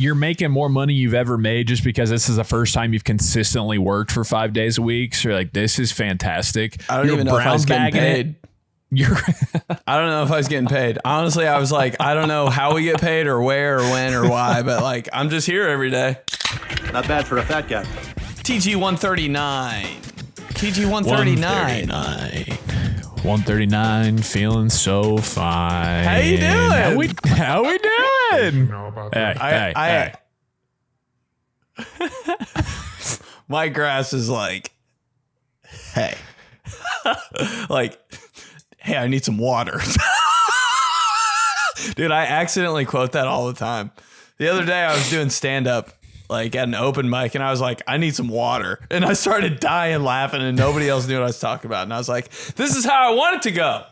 you're making more money you've ever made just because this is the first time you've consistently worked for 5 days a week. So you're like, this is fantastic. I don't even know if I was getting paid. I don't know if I was getting paid. Honestly, I was like, I don't know how we get paid or where or when or why, but like, I'm just here every day. Not bad for a fat guy. TG 139. TG 139. 139, feeling so fine. How you doing? How we doing? Hey. My grass is like, hey. Like, hey, I need some water. Dude, I accidentally quote that all the time. The other day I was doing stand-up like at an open mic and I was like, I need some water. And I started dying laughing and nobody else knew what I was talking about. And I was like, this is how I want it to go.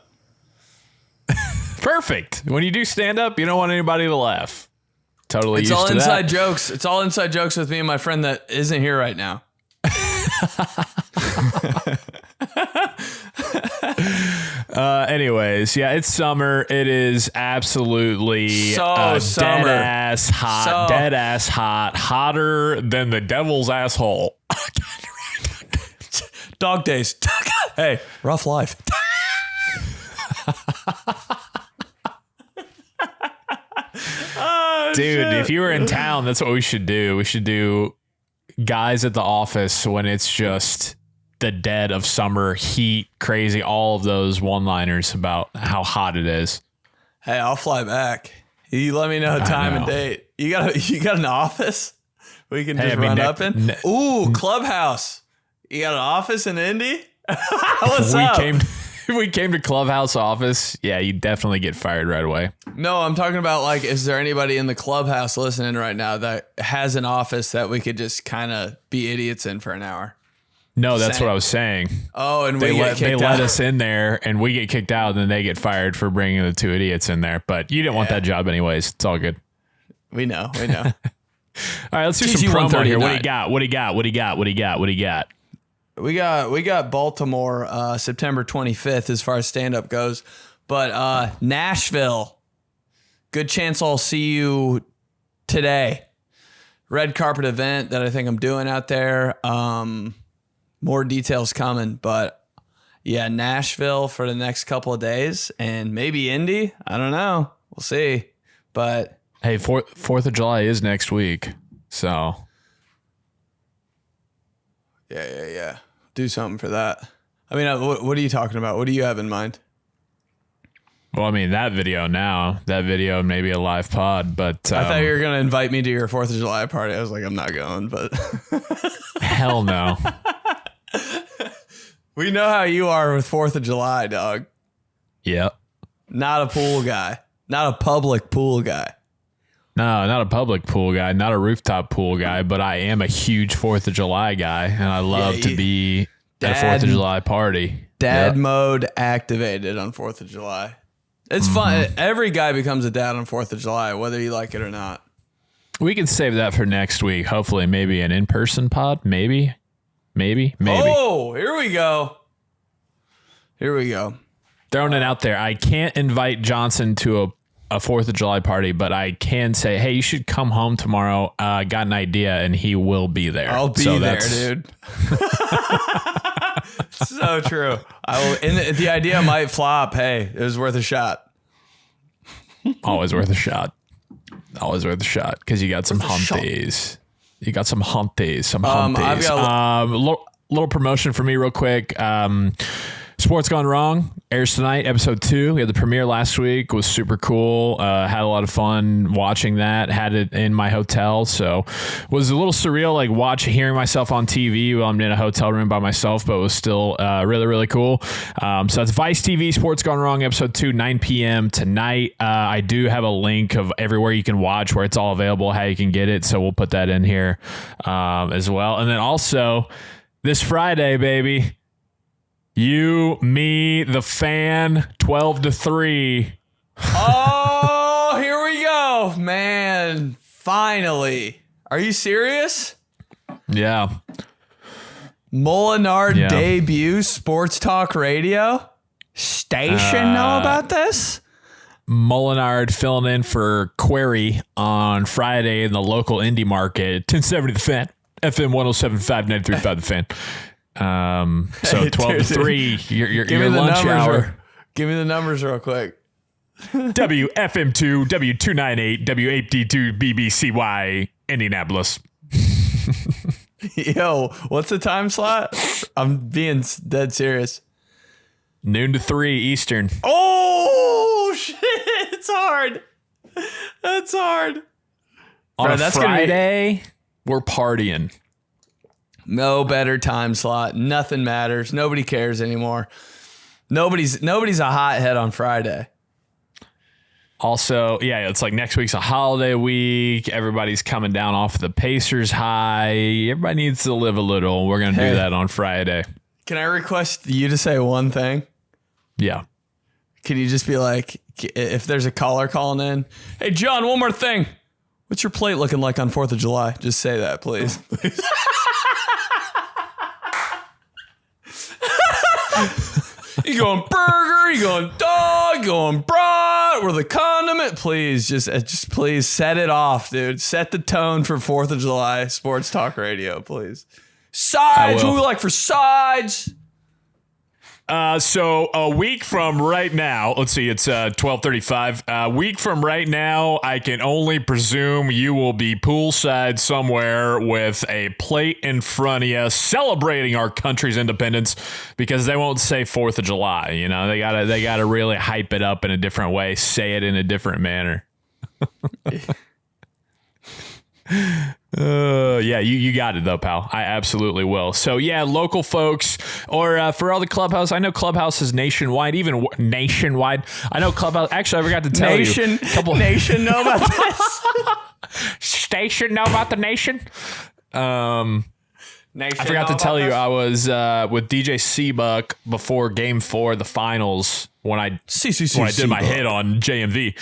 Perfect. When you do stand-up, you don't want anybody to laugh. Totally It's used all to inside that. jokes. It's all inside jokes with me and my friend that isn't here right now. Anyways, yeah, it's summer. It is absolutely summer. Dead ass hot, hotter than the devil's asshole. Dog days. Hey, rough life. Dude, if you were in town, that's what we should do. We should do guys at the office when it's just the dead of summer, heat, crazy, all of those one-liners about how hot it is. Hey, I'll fly back. You let me know time and date. You got an office we can just run up in? Ooh, Clubhouse. You got an office in Indy? What's up? If we came to Clubhouse office, yeah, you'd definitely get fired right away. No, I'm talking about like, is there anybody in the Clubhouse listening right now that has an office that we could just kind of be idiots in for an hour? No, that's what I was saying. Oh, and they let us in there and we get kicked out and then they get fired for bringing the two idiots in there. But you didn't want that job anyways. It's all good. We know. All right, let's do some promo here. What do you got? We got Baltimore September 25th as far as stand-up goes. But Nashville, good chance I'll see you today. Red carpet event that I think I'm doing out there. More details coming, but yeah, Nashville for the next couple of days and maybe Indy. I don't know. We'll see. But hey, 4th of July is next week. So yeah. Do something for that. I mean, what are you talking about? What do you have in mind? Well, I mean, that video, maybe a live pod, but I thought you were going to invite me to your 4th of July party. I was like, I'm not going, but hell no. We know how you are with 4th of July, dog. Yep. Not a pool guy. Not a public pool guy. No, not a public pool guy, not a rooftop pool guy, but I am a huge 4th of July guy, and I love to be at a 4th of July party. Dad mode activated on 4th of July. It's fun. Every guy becomes a dad on 4th of July, whether you like it or not. We can save that for next week. Hopefully, maybe an in-person pod. Maybe. Oh, here we go. Throwing it out there. I can't invite Johnson to a 4th of July party, but I can say, hey, you should come home tomorrow. Got an idea, and he will be there. I'll be there, dude. So true. I will. And the idea might flop. Hey, it was worth a shot. Always worth a shot. Because you got some hump days. I've got a little promotion for me real quick. Sports Gone Wrong airs tonight, episode 2. We had the premiere last week. It was super cool. Had a lot of fun watching that. Had it in my hotel, so it was a little surreal, like hearing myself on TV while I'm in a hotel room by myself, but it was still really, really cool. So that's Vice TV, Sports Gone Wrong, episode 2, 9 p.m. tonight. I do have a link of everywhere you can watch, where it's all available, how you can get it, so we'll put that in here as well. And then also, this Friday, baby, you, me, the fan, 12 to 3. Oh, here we go, man. Finally. Are you serious? Yeah. Molinard debut, sports talk radio. Station know about this? Molinard filling in for Query on Friday in the local indie market. 1070 The Fan. FM 107.5, 93.5 The Fan. So 12 to 3, your lunch hour. Give me the numbers real quick. WFM2, W298, W8D2, BBCY, Indianapolis. Yo, what's the time slot? I'm being dead serious. Noon to 3 Eastern. Oh, shit. It's hard. That's hard. On a Friday, we're partying. No better time slot. Nothing matters. Nobody cares anymore. Nobody's a hothead on Friday. Also, yeah, it's like next week's a holiday week. Everybody's coming down off the Pacers high. Everybody needs to live a little. We're going to do that on Friday. Can I request you to say one thing? Yeah. Can you just be like, if there's a caller calling in, hey, John, one more thing. What's your plate looking like on 4th of July? Just say that, please. You going burger, you going dog, you going broad, or the condiment? Please, just please set it off, dude. Set the tone for 4th of July sports talk radio, please. Sides, what do we like for sides? So a week from right now, let's see, it's 12:35. A week from right now, I can only presume you will be poolside somewhere with a plate in front of you celebrating our country's independence, because they won't say 4th of July. You know, they gotta really hype it up in a different way, say it in a different manner. Yeah, you got it though, pal. I absolutely will. So yeah, local folks, or for all the Clubhouse, I know Clubhouse is nationwide, even nationwide. I know Clubhouse. Actually, I forgot to tell you. Nation know about this. Station know about the nation. Nation I forgot to tell you, I was with DJ Seabuck before Game 4 of the finals when I did my hit on JMV.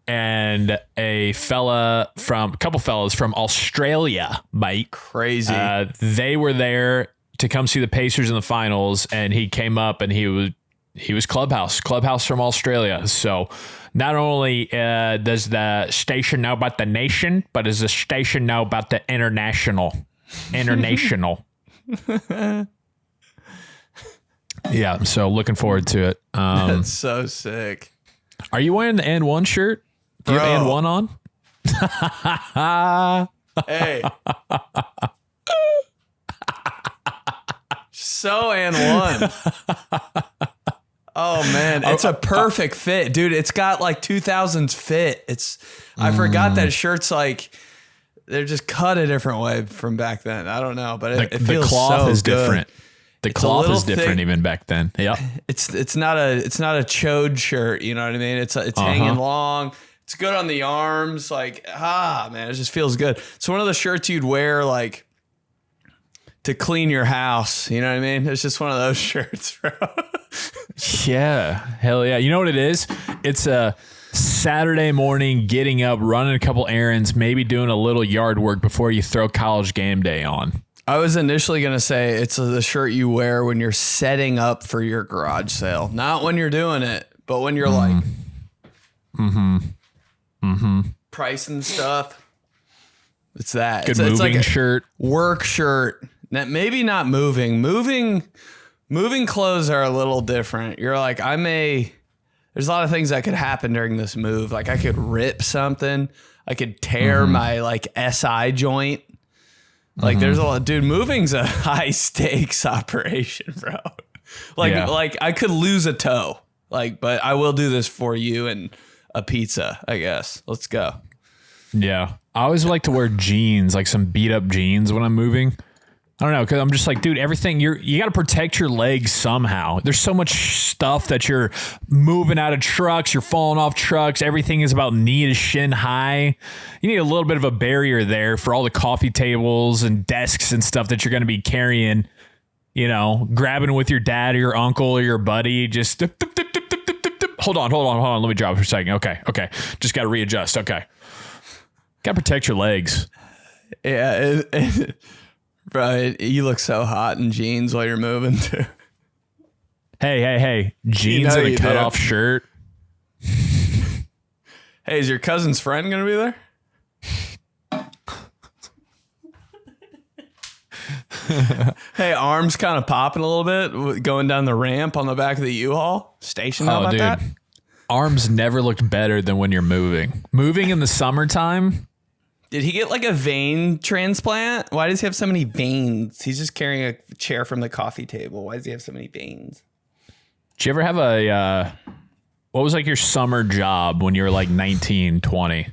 And a couple fellas from Australia, Mike. Crazy. They were there to come see the Pacers in the finals, and he came up and he was Clubhouse from Australia. So not only does the station know about the nation, but does the station know about the international. Yeah, so looking forward to it. That's so sick. Are you wearing the N1 shirt? Do you have N1 on? Hey. So N1. Oh man, it's a perfect fit, dude. It's got like 2000s fit. I forgot that shirt's like they're just cut a different way from back then. I don't know, but it feels the cloth so is good. different. The cloth is different even back then. Yeah. It's not a chode shirt, you know what I mean? It's hanging long. It's good on the arms. Like, man, it just feels good. It's one of the shirts you'd wear like to clean your house. You know what I mean? It's just one of those shirts, bro. Yeah. Hell yeah. You know what it is? It's a Saturday morning, getting up, running a couple errands, maybe doing a little yard work before you throw college game day on. I was initially going to say it's the shirt you wear when you're setting up for your garage sale. Not when you're doing it, but when you're like pricing stuff. It's that. Good it's moving like shirt. Work shirt. Maybe not moving. Moving clothes are a little different. You're like, there's a lot of things that could happen during this move. Like I could rip something. I could tear my like SI joint. Like there's a lot, dude, moving's a high stakes operation, bro. Like I could lose a toe, but I will do this for you and a pizza, I guess. Let's go. Yeah. I always like to wear jeans, like some beat up jeans when I'm moving. I don't know, because I'm just like, dude, everything, you got to protect your legs somehow. There's so much stuff that you're moving out of trucks, you're falling off trucks. Everything is about knee to shin high. You need a little bit of a barrier there for all the coffee tables and desks and stuff that you're going to be carrying, you know, grabbing with your dad or your uncle or your buddy. Just hold on. Let me drop for a second. Okay. Just got to readjust. Okay. Got to protect your legs. Yeah. Bro, you look so hot in jeans while you're moving too. Hey. Jeans and a cutoff shirt. Hey, is your cousin's friend going to be there? Hey, arms kind of popping a little bit, going down the ramp on the back of the U-Haul station. How about that? Arms never looked better than when you're moving. Moving in the summertime. Did he get like a vein transplant? Why does he have so many veins? He's just carrying a chair from the coffee table. Why does he have so many veins? Did you ever have what was like your summer job when you were like 19, 20?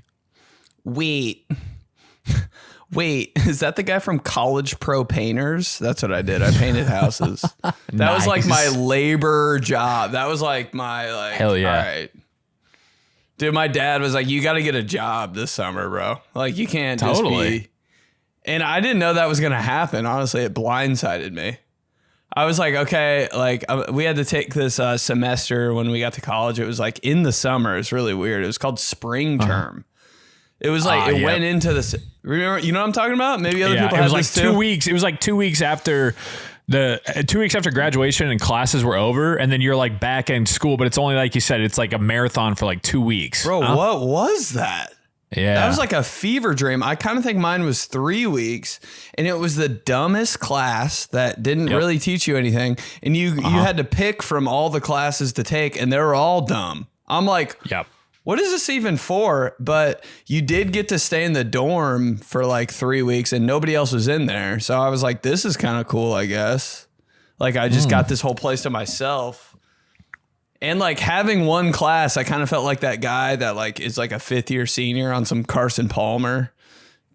Wait, is that the guy from College Pro Painters? That's what I did. I painted houses. That was like my labor job. That was like my like. Hell yeah. All right. Dude, my dad was like, you got to get a job this summer, bro. Like, you can't just be. And I didn't know that was going to happen. Honestly, it blindsided me. I was like, okay, like we had to take this semester when we got to college. It was like in the summer. It's really weird. It was called spring term. It was like it went into this. Remember, you know what I'm talking about? Maybe other people had this too. 2 weeks. It was like 2 weeks after the 2 weeks after graduation and classes were over, and then you're like back in school. But it's only like you said, it's like a marathon for like 2 weeks. Bro, what was that? Yeah, that was like a fever dream. I kind of think mine was 3 weeks, and it was the dumbest class that didn't really teach you anything, and you had to pick from all the classes to take, and they were all dumb. I'm like, what is this even for? But you did get to stay in the dorm for like 3 weeks and nobody else was in there. So I was like, this is kind of cool, I guess. Like I just got this whole place to myself. And like having one class, I kind of felt like that guy that like is like a 5th year senior on some Carson Palmer,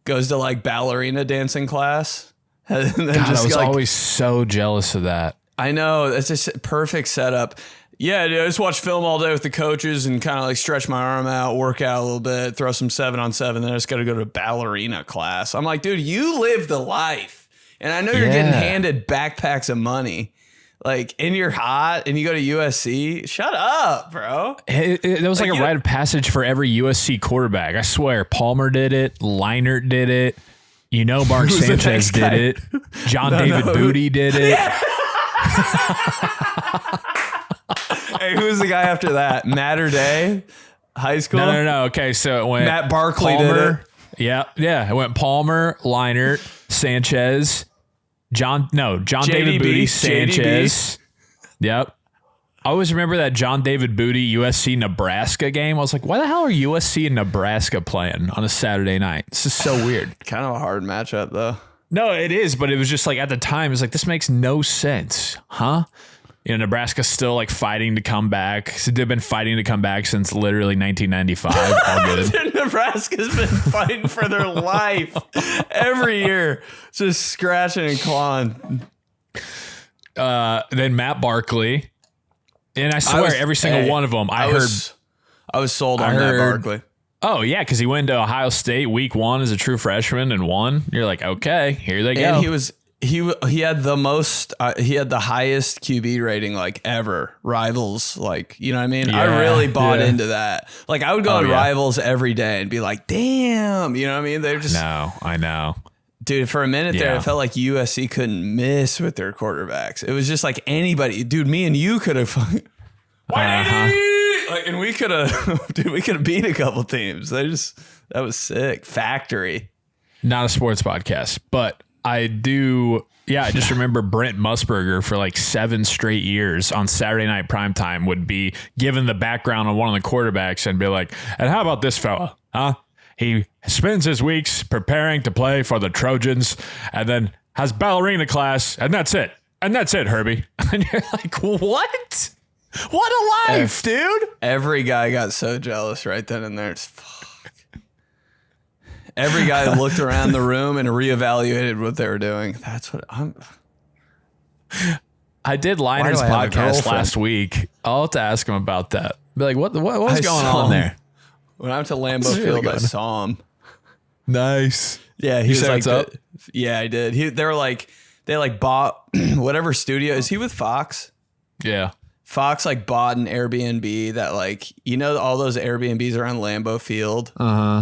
goes to like ballerina dancing class. And then God, I was always so jealous of that. I know. It's just a perfect setup. Yeah, dude, I just watch film all day with the coaches and kind of like stretch my arm out, work out a little bit, throw some 7-on-7. Then I just got to go to ballerina class. I'm like, dude, you live the life. And I know you're getting handed backpacks of money. Like, and you're hot and you go to USC. Shut up, bro. It was like a rite of passage for every USC quarterback. I swear. Palmer did it. Leinart did it. You know, Mark Sanchez did it. John David Booty did it. Yeah. Hey, who's the guy after that? Matter Day, high school? No. Okay, so it went Matt Barkley Palmer, did it. Yeah. It went Palmer, Leinart, Sanchez, John David Booty, Sanchez. Yep. I always remember that John David Booty USC Nebraska game. I was like, why the hell are USC and Nebraska playing on a Saturday night? This is so weird. Kind of a hard matchup, though. No, it is, but it was just like at the time, it was like, this makes no sense, huh? You know, Nebraska's still like fighting to come back. So they've been fighting to come back since literally 1995. All good. Nebraska's been fighting for their life every year, just scratching and clawing. Then Matt Barkley, and I swear every single one of them. I was sold on Matt Barkley. Oh yeah, because he went to Ohio State week 1 as a true freshman and won. You're like, okay, here they go. And he had the most he had the highest QB rating like ever. Rivals, like, you know what I mean? I really bought into that. Like I would go on Rivals every day and be like, damn, you know what I mean? They're just I know. Dude, for a minute there, it felt like USC couldn't miss with their quarterbacks. It was just like anybody. Dude, me and you could have like, and we could have beat a couple teams. That was sick. Factory. Not a sports podcast, but I do. Yeah, I just remember Brent Musburger for like 7 straight years on Saturday night primetime would be given the background on one of the quarterbacks and be like, and how about this fella? Huh? He spends his weeks preparing to play for the Trojans and then has ballerina class. And that's it. And that's it, Herbie. And you're like, what? What a life, dude. Every guy got so jealous right then and there. It's every guy looked around the room and reevaluated what they were doing. That's what I did Liner's podcast last week. I'll have to ask him about that. Be like, what was going on there? When I went to Lambeau Field, I saw him. Nice. Yeah, he was like, yeah, I did. They bought whatever studio. Is he with Fox? Yeah. Fox like bought an Airbnb that like, you know, all those Airbnbs around Lambeau Field.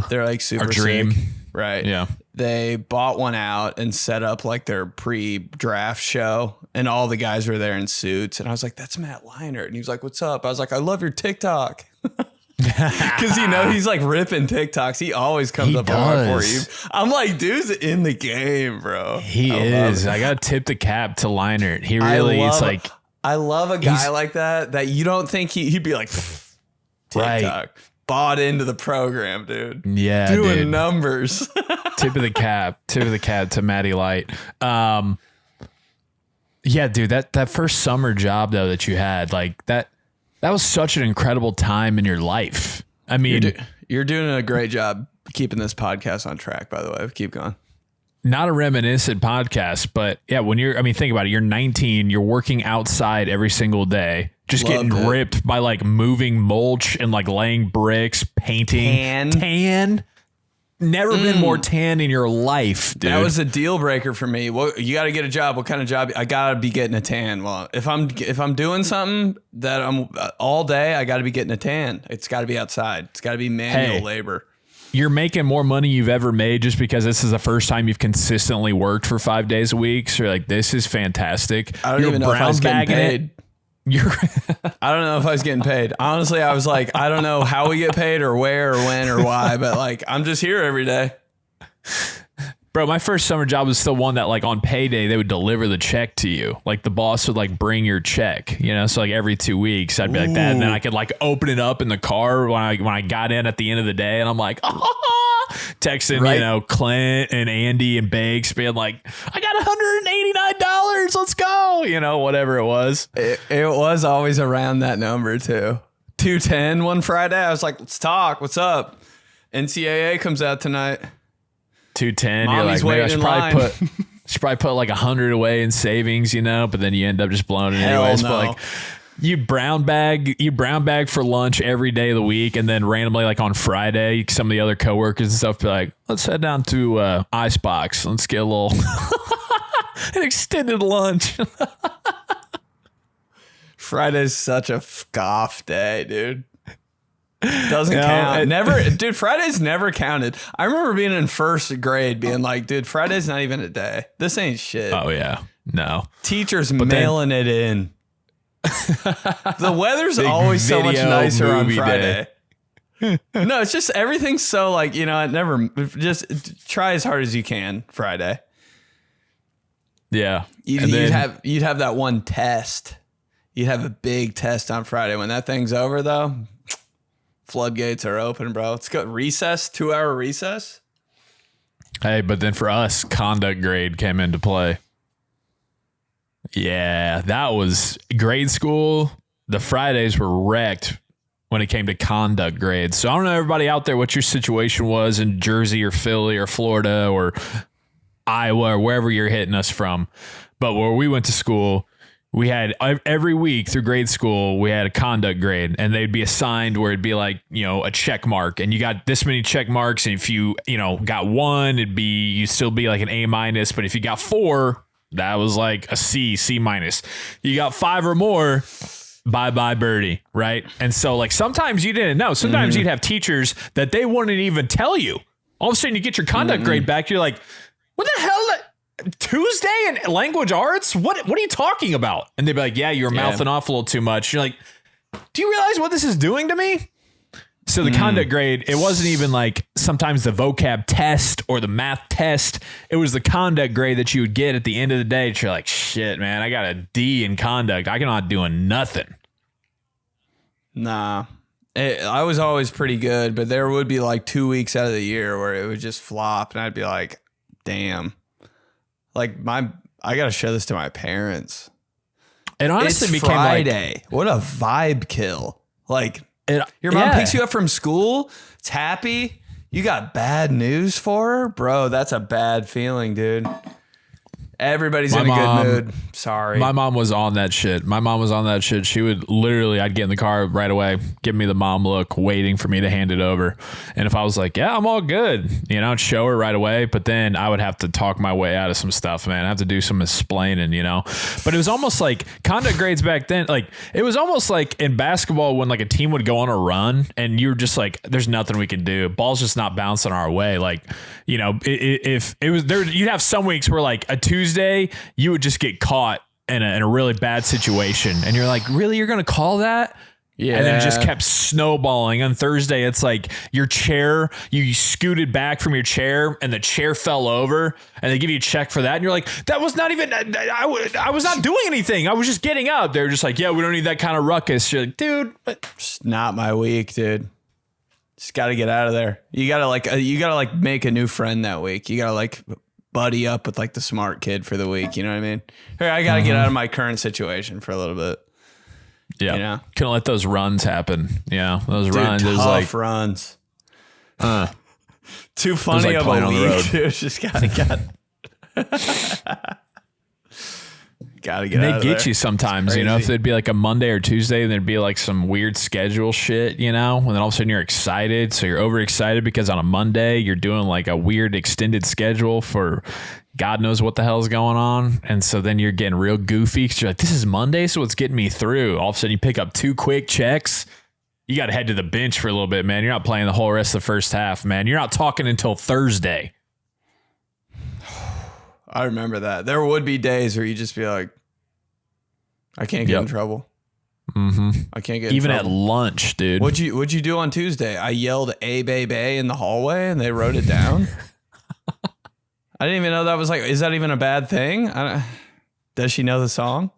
They're like super dream. sick, right? Yeah. They bought one out and set up like their pre-draft show, and all the guys were there in suits. And I was like, "That's Matt Leinart," and he was like, "What's up?" I was like, "I love your TikTok." Because he's like ripping TikToks. He always comes up on For You. I'm like, dude's in the game, bro. He is. I gotta tip the cap to Leinert. He really is like. I love a guy like that you don't think he'd be like TikTok. Right. Bought into the program, dude. Yeah, doing numbers. Tip of the cap to Matty Light. Yeah, dude, that first summer job though that you had, like that was such an incredible time in your life. I mean, you're doing a great job keeping this podcast on track, by the way. Keep going. Not a reminiscent podcast, but yeah, think about it. You're 19, you're working outside every single day, just getting ripped by like moving mulch and like laying bricks, painting. Tan. Never been more tan in your life, dude. That was a deal breaker for me. Well, you got to get a job. What kind of job? I got to be getting a tan. Well, if I'm doing something that I'm all day, I got to be getting a tan. It's got to be outside. It's got to be manual labor. You're making more money you've ever made just because this is the first time you've consistently worked for 5 days a week. So you're like, this is fantastic. I don't even know if I was getting paid. I don't know if I was getting paid. Honestly, I was like, I don't know how we get paid or where or when or why, but like, I'm just here every day. Bro, my first summer job was still one that like on payday, they would deliver the check to you. Like the boss would like bring your check, So like every 2 weeks I'd be like that. And then I could like open it up in the car when I got in at the end of the day. And I'm like, texting, Clint and Andy and Bakes being like, I got $189. Let's go. Whatever it was. It was always around that number too. 210 one Friday. I was like, let's talk. What's up? NCAA comes out tonight. 210. You're like, maybe I should probably put like 100 away in savings, but then you end up just blowing it anyways. No. But like you brown bag for lunch every day of the week, and then randomly like on Friday, some of the other coworkers and stuff be like, let's head down to Icebox. Let's get a little an extended lunch. Friday's such a scoff day, dude. Doesn't count. Dude, Fridays never counted. I remember being in first grade being like, dude, Friday's not even a day. This ain't shit. Oh, yeah. No. Teachers mailing it in. The weather's always so much nicer on Friday. No, it's just everything's so like, just try as hard as you can Friday. Yeah. You'd have that one test. You'd have a big test on Friday. When that thing's over, though, floodgates are open, bro. Let's go. Recess, 2-hour recess. Hey, but then for us, conduct grade came into play. Yeah, that was grade school. The Fridays were wrecked when it came to conduct grades. So I don't know, everybody out there, what your situation was in Jersey or Philly or Florida or Iowa or wherever you're hitting us from. But where we went to school, we had every week through grade school, we had a conduct grade, and they'd be assigned where it'd be like, a check mark, and you got this many check marks. And if you, got one, you'd still be like an A-. But if you got 4, that was like a C-. You got 5 or more, bye-bye birdie. Right. And so like, sometimes you didn't know. Sometimes you'd have teachers that they wouldn't even tell you. All of a sudden you get your conduct grade back. You're like, what the hell? Tuesday in language arts? What are you talking about? And they'd be like, yeah, you were mouthing off a little too much. You're like, do you realize what this is doing to me? So the conduct grade, it wasn't even like sometimes the vocab test or the math test. It was the conduct grade that you would get at the end of the day. You're like, shit, man, I got a D in conduct. I'm not doing nothing. Nah. I was always pretty good, but there would be like 2 weeks out of the year where it would just flop, and I'd be like, damn. Like I got to show this to my parents. It honestly it's became Friday. Like, what a vibe kill. Like your mom picks you up from school. It's happy. You got bad news for her, bro. That's a bad feeling, dude. Everybody's in a good mood. Sorry. My mom was on that shit. She would literally, I'd get in the car right away, give me the mom look, waiting for me to hand it over. And if I was like, yeah, I'm all good, I'd show her right away. But then I would have to talk my way out of some stuff, man. I have to do some explaining, But it was almost like conduct grades back then. Like it was almost like in basketball when like a team would go on a run and you're just like, there's nothing we can do. Ball's just not bouncing our way. Like, if it was there, you'd have some weeks where like a Tuesday, you would just get caught in a really bad situation, and you're like, really, you're gonna call that? Yeah. And then it just kept snowballing. On Thursday, it's like your chair, you scooted back from your chair and the chair fell over and they give you a check for that. And you're like, that was not even, I was not doing anything. I was just getting up. They're just like, yeah, we don't need that kind of ruckus. You're like, dude. It's not my week, dude. Just got to get out of there. You got to make a new friend that week. You got to like buddy up with like the smart kid for the week. You know what I mean? Hey, I got to get out of my current situation for a little bit. Yeah. You know? Couldn't let those runs happen. Yeah. Those runs. Tough like runs. Too funny like of playing a on the week. road. Dude. Just gotta get out of they get there. you sometimes, you know, if Crazy. it'd be like a Monday or Tuesday and there'd be like some weird schedule shit, you know, and then all of a sudden you're excited. So you're overexcited because on a Monday you're doing like a weird extended schedule for God knows what the hell's going on. And so then you're getting real goofy because you're like, this is Monday, so it's getting me through. All of a sudden you pick up 2 quick checks. You got to head to the bench for a little bit, man. You're not playing the whole rest of the first half, man. You're not talking until Thursday. I remember that. There would be days where you just be like, I can't get in trouble. Mm-hmm. I can't get in Even trouble. at lunch, dude. What'd you do on Tuesday? I yelled "A Bay Bay" in the hallway and they wrote it down. I didn't even know that was like, is that even a bad thing? Does she know the song?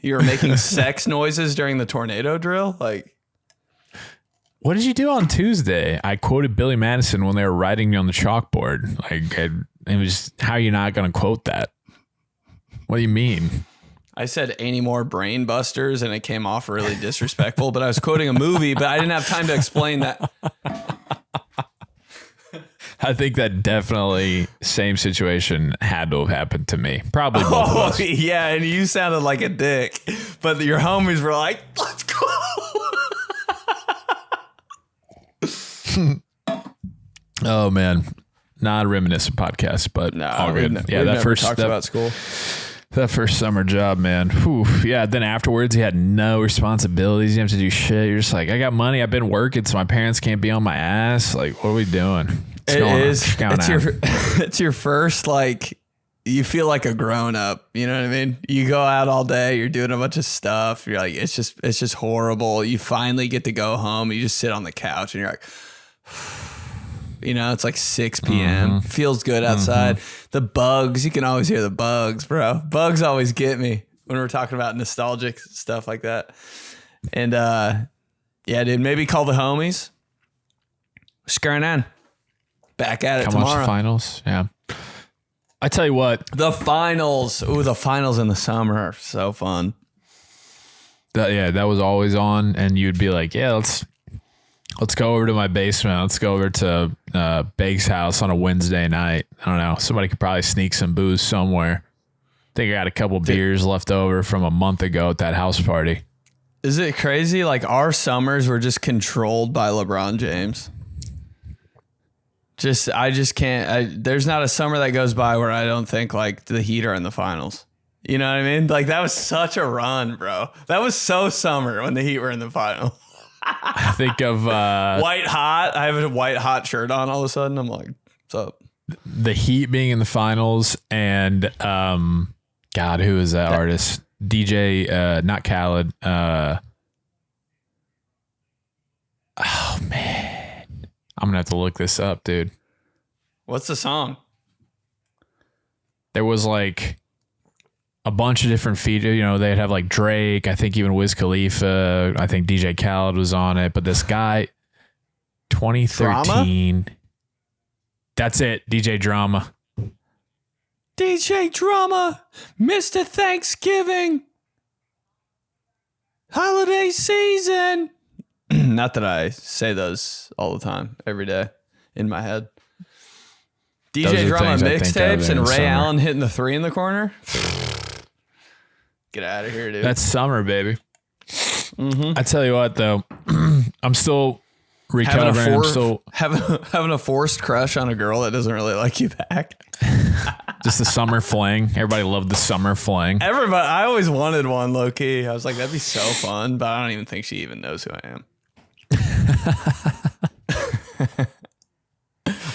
You were making sex noises during the tornado drill? Like, What did you do on Tuesday? I quoted Billy Madison when they were writing me on the chalkboard. Like, it was, how are you not going to quote that? What do you mean? I said any more brain busters and it came off really disrespectful, but I was quoting a movie, but I didn't have time to explain that. I think that definitely same situation had to have happened to me. Probably both of Oh, us. yeah, and you sounded like a dick, but your homies were like, let's go. Oh, man. Not a reminiscent podcast, but all good. We've never talked about school. That first summer job, man. Whew. Yeah. Then afterwards, you had no responsibilities. You have to do shit. You're just like, I got money. I've been working, so my parents can't be on my ass. Like, what are we doing? What's going on? What's going on? It's your first, like, you feel like a grown up. You know what I mean? You go out all day. You're doing a bunch of stuff. You're like, it's just horrible. You finally get to go home. You just sit on the couch and you're like, you know, it's like 6 p.m. Feels good outside. The bugs, you can always hear the bugs, bro. Bugs always get me when we're talking about nostalgic stuff like that. And yeah, dude, maybe call the homies. Scurrying on. Back at it Come tomorrow. watch the finals. Yeah. I tell you what. The finals. Ooh, the finals in the summer are so fun. That was always on, and you'd be like, yeah, let's go over to my basement. Let's go over to Bake's house on a Wednesday night. I don't know. Somebody could probably sneak some booze somewhere. I think I got a couple beers left over from a month ago at that house party. Is it crazy? Like, our summers were just controlled by LeBron James. I just can't. There's not a summer that goes by where I don't think like the Heat are in the finals. You know what I mean? Like, that was such a run, bro. That was so summer when the Heat were in the final. I think of White hot. I have a white hot shirt on all of a sudden. I'm like, what's up? the Heat being in the finals, and God, who is that artist? DJ, not Khaled. Oh man, I'm gonna have to look this up, dude. What's the song? There was like a bunch of different features. You know, they'd have like Drake. I think even Wiz Khalifa. I think DJ Khaled was on it. But this guy, 2013. Drama? That's it. DJ Drama. DJ Drama, Mr. Thanksgiving, holiday season. Not that I say those all the time, every day in my head. Those are DJ the Drama things I think of mixtapes in and the Ray summer. Allen hitting the 3 in the corner. Get out of here, dude. That's summer, baby. I tell you what, though, I'm still recovering. I'm still having a forced crush on a girl that doesn't really like you back. just the summer fling. Everybody loved the summer fling. Everybody, I always wanted one, low key. I was like, that'd be so fun, but I don't even think she even knows who I am.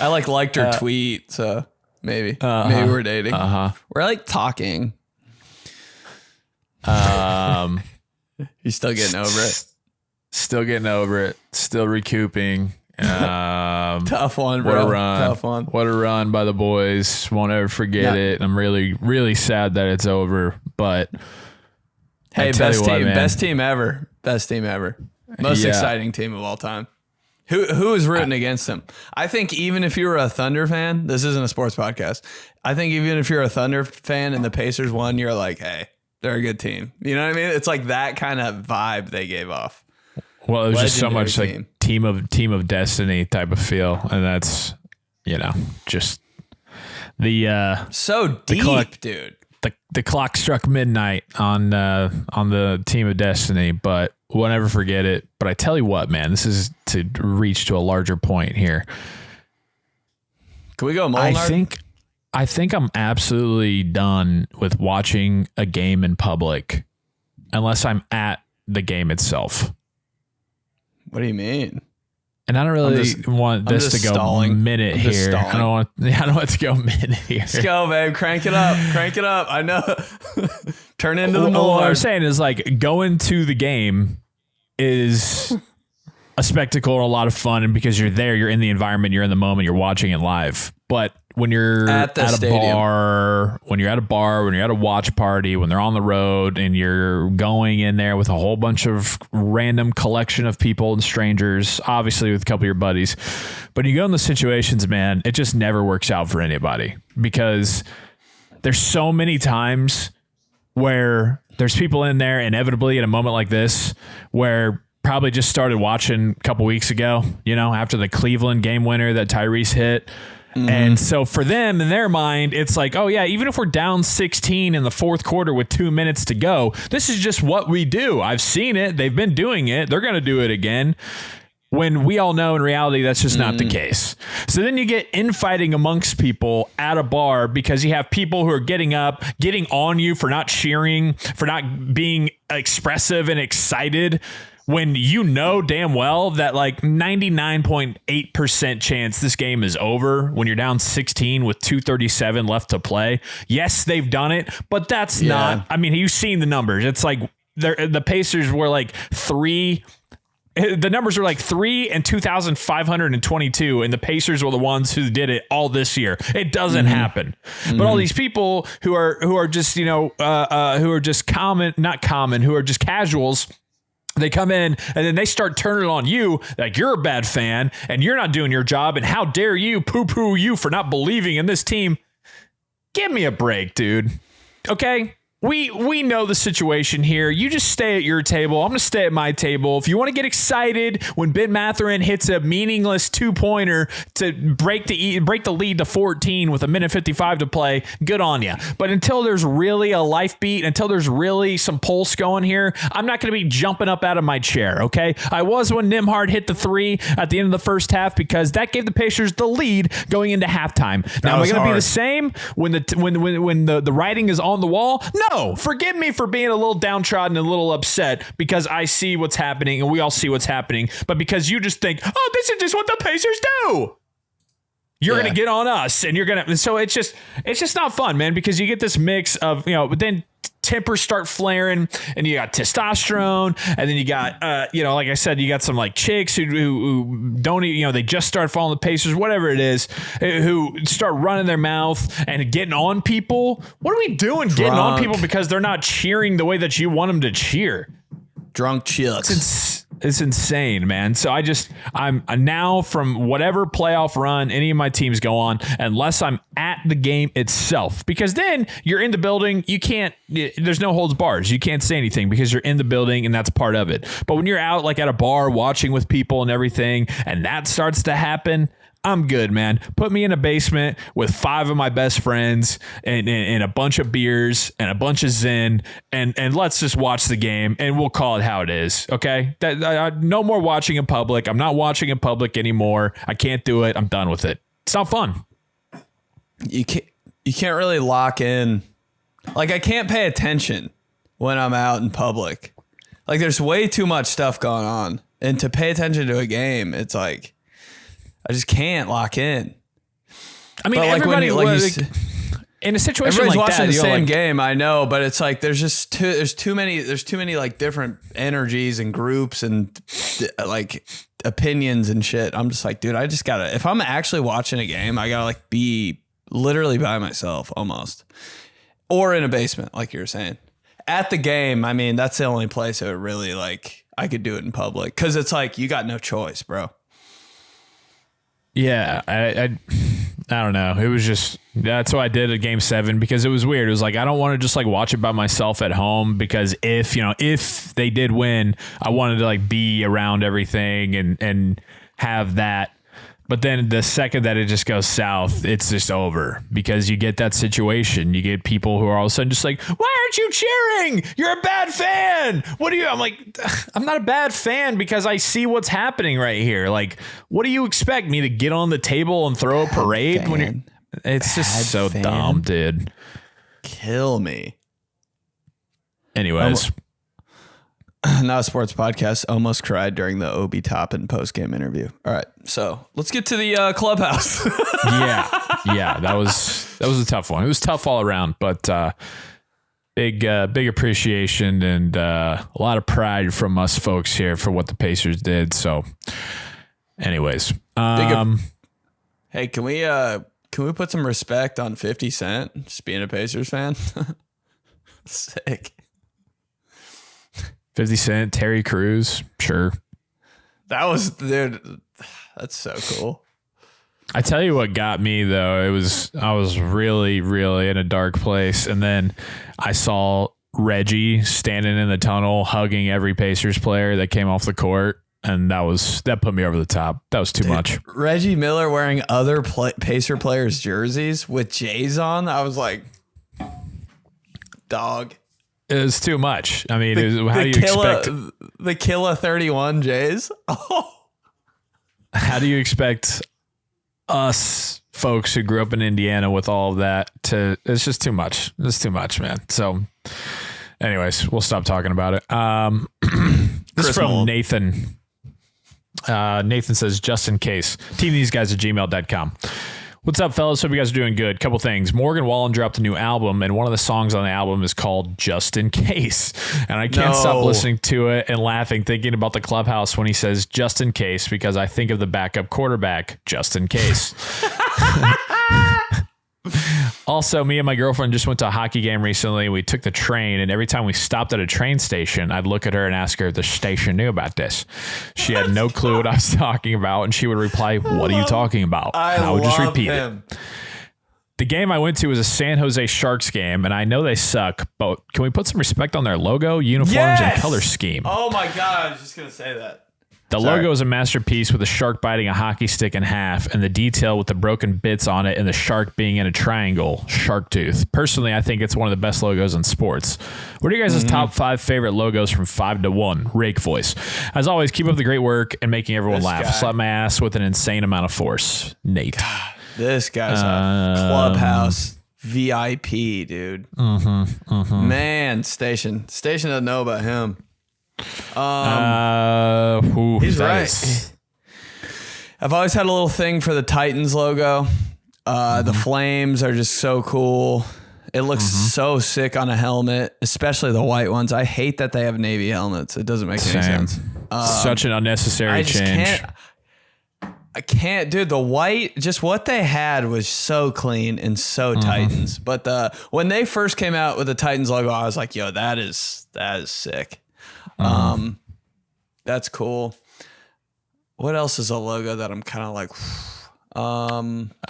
I liked her tweet, so maybe we're dating. We're like talking. You're still getting over it. Still getting over it. Still recouping. Tough one, bro. What a run. Tough one. What a run by the boys. Won't ever forget it. I'm really, really sad that it's over. But hey, best team ever. Best team ever. Most exciting team of all time. Who is rooting against them? I think even if you were a Thunder fan, this isn't a sports podcast. I think even if you're a Thunder fan and the Pacers won, you're like, hey, they're a good team. You know what I mean? It's like that kind of vibe they gave off. Well, it was just so much like team of destiny type of feel, and that's just the so deep, dude. The clock struck midnight on the team of destiny, but we'll never forget it. But I tell you what, man, this is to reach to a larger point here. Can we go Molnar? I think I'm absolutely done with watching a game in public unless I'm at the game itself. What do you mean? And I don't really want this to go a minute here. I don't want it to go a minute here. Let's go, babe. Crank it up. Crank it up. I know. Turn into the Molnar. What I'm saying is like going to the game is a spectacle and a lot of fun. And because you're there, you're in the environment, you're in the moment, you're watching it live. But when you're at a bar, when you're at a watch party, when they're on the road and you're going in there with a whole bunch of random collection of people and strangers, obviously with a couple of your buddies, but you go in the situations, man, it just never works out for anybody because there's so many times where there's people in there inevitably at a moment like this where probably just started watching a couple weeks ago, after the Cleveland game winner that Tyrese hit. Mm-hmm. And so for them, in their mind, it's like, oh, yeah, even if we're down 16 in the fourth quarter with 2 minutes to go, this is just what we do. I've seen it. They've been doing it. They're going to do it again. When we all know in reality, that's just not the case. So then you get infighting amongst people at a bar because you have people who are getting up, getting on you for not cheering, for not being expressive and excited. When you know damn well that like 99.8% chance this game is over when you're down 16 with 2:37 left to play. Yes, they've done it, but that's not. I mean, you've seen the numbers. It's like the Pacers were like 3. The numbers are like 3 and 2,522, and the Pacers were the ones who did it all this year. It doesn't happen. But all these people who are just who are just who are just casuals. They come in and then they start turning on you like you're a bad fan and you're not doing your job. And how dare you poo-poo you for not believing in this team? Give me a break, dude. Okay? We know the situation here. You just stay at your table. I'm going to stay at my table. If you want to get excited when Ben Mathurin hits a meaningless 2-pointer to break the lead to 14 with 1:55 to play, good on you. But until there's really a life beat, until there's really some pulse going here, I'm not going to be jumping up out of my chair, okay? I was when Nembhard hit the 3 at the end of the first half because that gave the Pacers the lead going into halftime. Now, am I going to be the same when the writing is on the wall? No, forgive me for being a little downtrodden and a little upset because I see what's happening and we all see what's happening. But because you just think, oh, this is just what the Pacers do. You're going to get on us and you're going to. So it's just not fun, man, because you get this mix of, but then tempers start flaring and you got testosterone and then you got, like I said, you got some like chicks who don't, they just start following the Pacers, whatever it is, who start running their mouth and getting on people. What are we doing getting on people because they're not cheering the way that you want them to cheer? Drunk chicks. It's insane, man. So I'm now from whatever playoff run any of my teams go on, unless I'm at the game itself, because then you're in the building. There's no holds bars. You can't say anything because you're in the building and that's part of it. But when you're out like at a bar watching with people and everything, and that starts to happen, I'm good, man. Put me in a basement with 5 of my best friends and a bunch of beers and a bunch of Zen and let's just watch the game and we'll call it how it is. Okay. No more watching in public. I'm not watching in public anymore. I can't do it. I'm done with it. It's not fun. You can't really lock in. Like I can't pay attention when I'm out in public. Like there's way too much stuff going on, and to pay attention to a game, it's like, I just can't lock in. I mean, in a situation everybody's like watching that, the same like, game. I know, but it's like there's too many like different energies and groups and like opinions and shit. I'm just like, dude, I just gotta. If I'm actually watching a game, I gotta like be literally by myself almost, or in a basement, like you were saying. At the game, I mean, that's the only place that really like I could do it in public because it's like you got no choice, bro. Yeah, I don't know. It was just, that's what I did at Game 7 because it was weird. It was like, I don't want to just like watch it by myself at home because if they did win, I wanted to like be around everything and have that. But then the second that it just goes south, it's just over because you get that situation. You get people who are all of a sudden just like, why aren't you cheering? You're a bad fan. What are you? I'm like, I'm not a bad fan because I see what's happening right here. Like, what do you expect me to get on the table and throw a parade when you're? It's just so dumb, dude. Kill me. Anyways. Not a sports podcast. Almost cried during the Obi Toppin post-game interview. All right, so let's get to the clubhouse. yeah, that was a tough one. It was tough all around, but big appreciation and a lot of pride from us folks here for what the Pacers did. So, anyways, hey, can we put some respect on 50 Cent? Just being a Pacers fan. Sick. 50 Cent, Terry Crews, sure. That was, dude, that's so cool. I tell you what got me though, I was really, really in a dark place. And then I saw Reggie standing in the tunnel, hugging every Pacers player that came off the court. And that put me over the top. That was too much. Reggie Miller wearing other Pacer players' jerseys with J's on. I was like, dog. It was too much. I mean, how do you expect the Killa 31 J's? Oh. How do you expect us folks who grew up in Indiana with all of that to? It's just too much. It's too much, man. So, anyways, we'll stop talking about it. This is from Nathan. Nathan says, just in case, teamtheseguys@gmail.com. What's up, fellas? Hope you guys are doing good. Couple things. Morgan Wallen dropped a new album, and one of the songs on the album is called Just in Case. And I can't stop listening to it and laughing, thinking about the clubhouse when he says just in case, because I think of the backup quarterback, just in case. Also, me and my girlfriend just went to a hockey game recently. We took the train, and every time we stopped at a train station, I'd look at her and ask her if the station knew about this. She had no clue what I was talking about, and she would reply, "What are you talking about?" And I would just repeat it. The game I went to was a San Jose Sharks game, and I know they suck, but can we put some respect on their logo, uniforms, and color scheme? Oh my God, I was just going to say that. The logo is a masterpiece with a shark biting a hockey stick in half and the detail with the broken bits on it and the shark being in a triangle, shark tooth. Personally, I think it's one of the best logos in sports. What are you guys' top 5 favorite logos from 5 to 1? Rake voice. As always, keep up the great work and making everyone laugh. Slap my ass with an insane amount of force. Nate. God, this guy's a clubhouse VIP, dude. Man, Station doesn't know about him. He's right. I've always had a little thing for the Titans logo. The flames are just so cool. It looks so sick on a helmet, especially the white ones. I hate that they have navy helmets. It doesn't make any sense. Such an unnecessary change. I can't, dude. The white, just what they had was so clean and so Titans. But when they first came out with the Titans logo, I was like, yo, that is sick. That's cool. What else is a logo that I'm kind of like,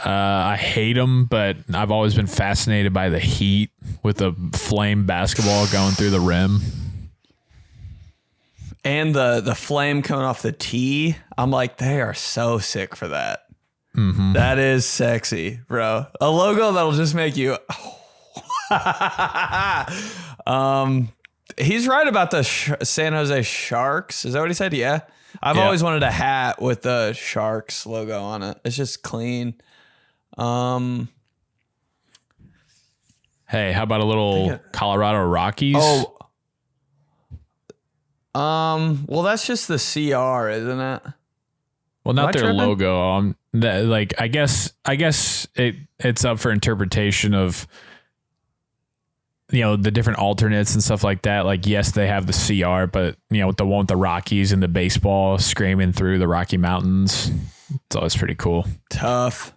I hate them, but I've always been fascinated by the Heat with the flame basketball going through the rim. And the flame coming off the tee. I'm like, they are so sick for that. That is sexy, bro. A logo that'll just make you. He's right about the San Jose Sharks. Is that what he said? Yeah. I've always wanted a hat with the Sharks logo on it. It's just clean. Hey, how about a little Colorado Rockies? Well, that's just the CR, isn't it? Well, not I their tripping? logo. Like I guess it's up for interpretation of, you know, the different alternates and stuff like that. Like, yes, they have the CR, but you know, with the one with the Rockies and the baseball screaming through the Rocky Mountains, it's always pretty cool. Tough.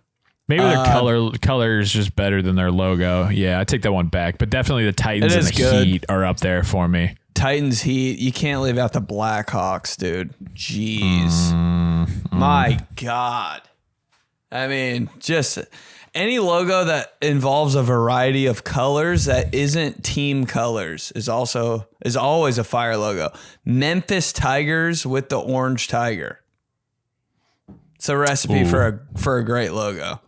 Maybe their color is just better than their logo. Yeah, I take that one back. But definitely the Titans and the Heat are up there for me. Titans, Heat. You can't leave out the Blackhawks, dude. Jeez. My God. I mean, just any logo that involves a variety of colors that isn't team colors is always a fire logo. Memphis Tigers with the orange tiger. It's a recipe for a great logo.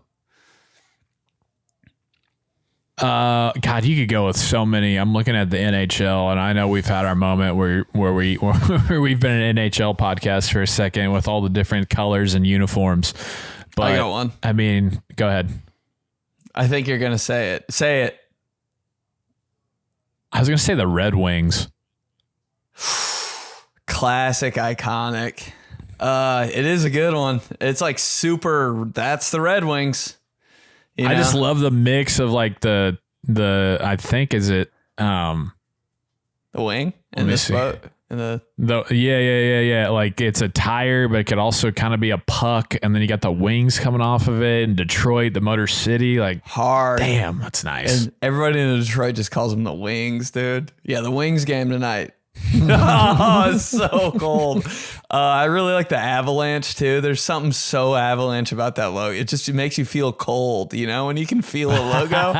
God, you could go with so many. I'm looking at the NHL, and I know we've had our moment where we've been an NHL podcast for a second with all the different colors and uniforms. But I got one. I mean, go ahead. I think you're gonna say it. Say it. I was gonna say the Red Wings. Classic, iconic. It is a good one. It's like super. That's the Red Wings. You know? I just love the mix of like the I think is it the wing in this boat in the yeah. Like it's a tire, but it could also kind of be a puck, and then you got the wings coming off of it. In Detroit, the Motor City, like hard. Damn, that's nice. And everybody in Detroit just calls them the Wings, dude. Yeah, the Wings game tonight. Oh, it's so cold. I really like the Avalanche too. There's something so Avalanche about that logo. It makes you feel cold, you know, when you can feel a logo.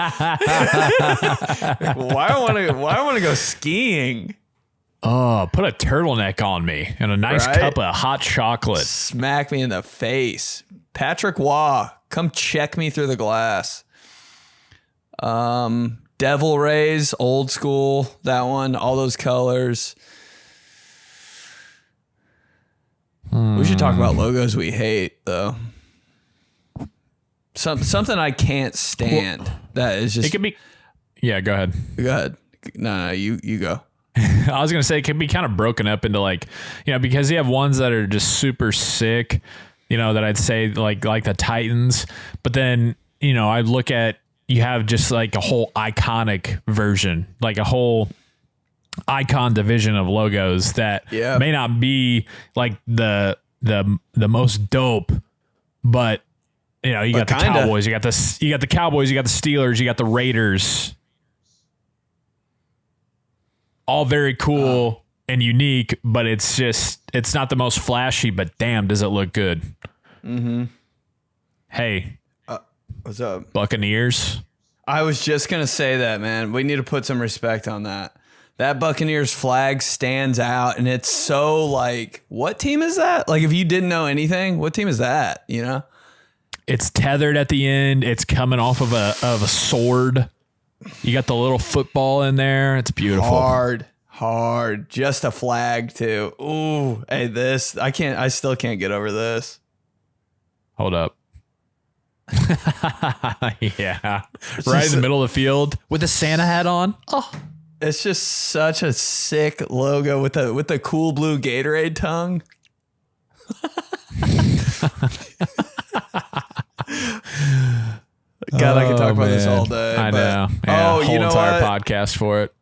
Why I want to go skiing? Oh, put a turtleneck on me and a nice cup of hot chocolate. Smack me in the face. Patrick Waugh, come check me through the glass. Devil Rays, old school, that one, all those colors. We should talk about logos we hate, though. Something I can't stand. That is just. It could be. Yeah, go ahead. Go ahead. No, you go. I was gonna say it can be kind of broken up into like, you know, because you have ones that are just super sick, you know, that I'd say like the Titans, but then, you know, I look at. You have just like a whole iconic version, like a whole icon division of logos that may not be like the most dope, but you know, you got the Cowboys, you got the Cowboys, you got the Steelers, you got the Raiders. All very cool and unique, but it's not the most flashy, but damn, does it look good. Mm-hmm. Hey. What's up? Buccaneers. I was just going to say that, man. We need to put some respect on that. That Buccaneers flag stands out, and it's so like, what team is that? Like, if you didn't know anything, what team is that? You know? It's tethered at the end. It's coming off of a sword. You got the little football in there. It's beautiful. Hard. Just a flag, too. Ooh, hey, I still can't get over this. Hold up. Yeah. Right in the middle of the field with the Santa hat on. Oh, it's just such a sick logo with the cool blue Gatorade tongue. God, I could talk about this all day. I know. Yeah, whole you know entire what? podcast for it.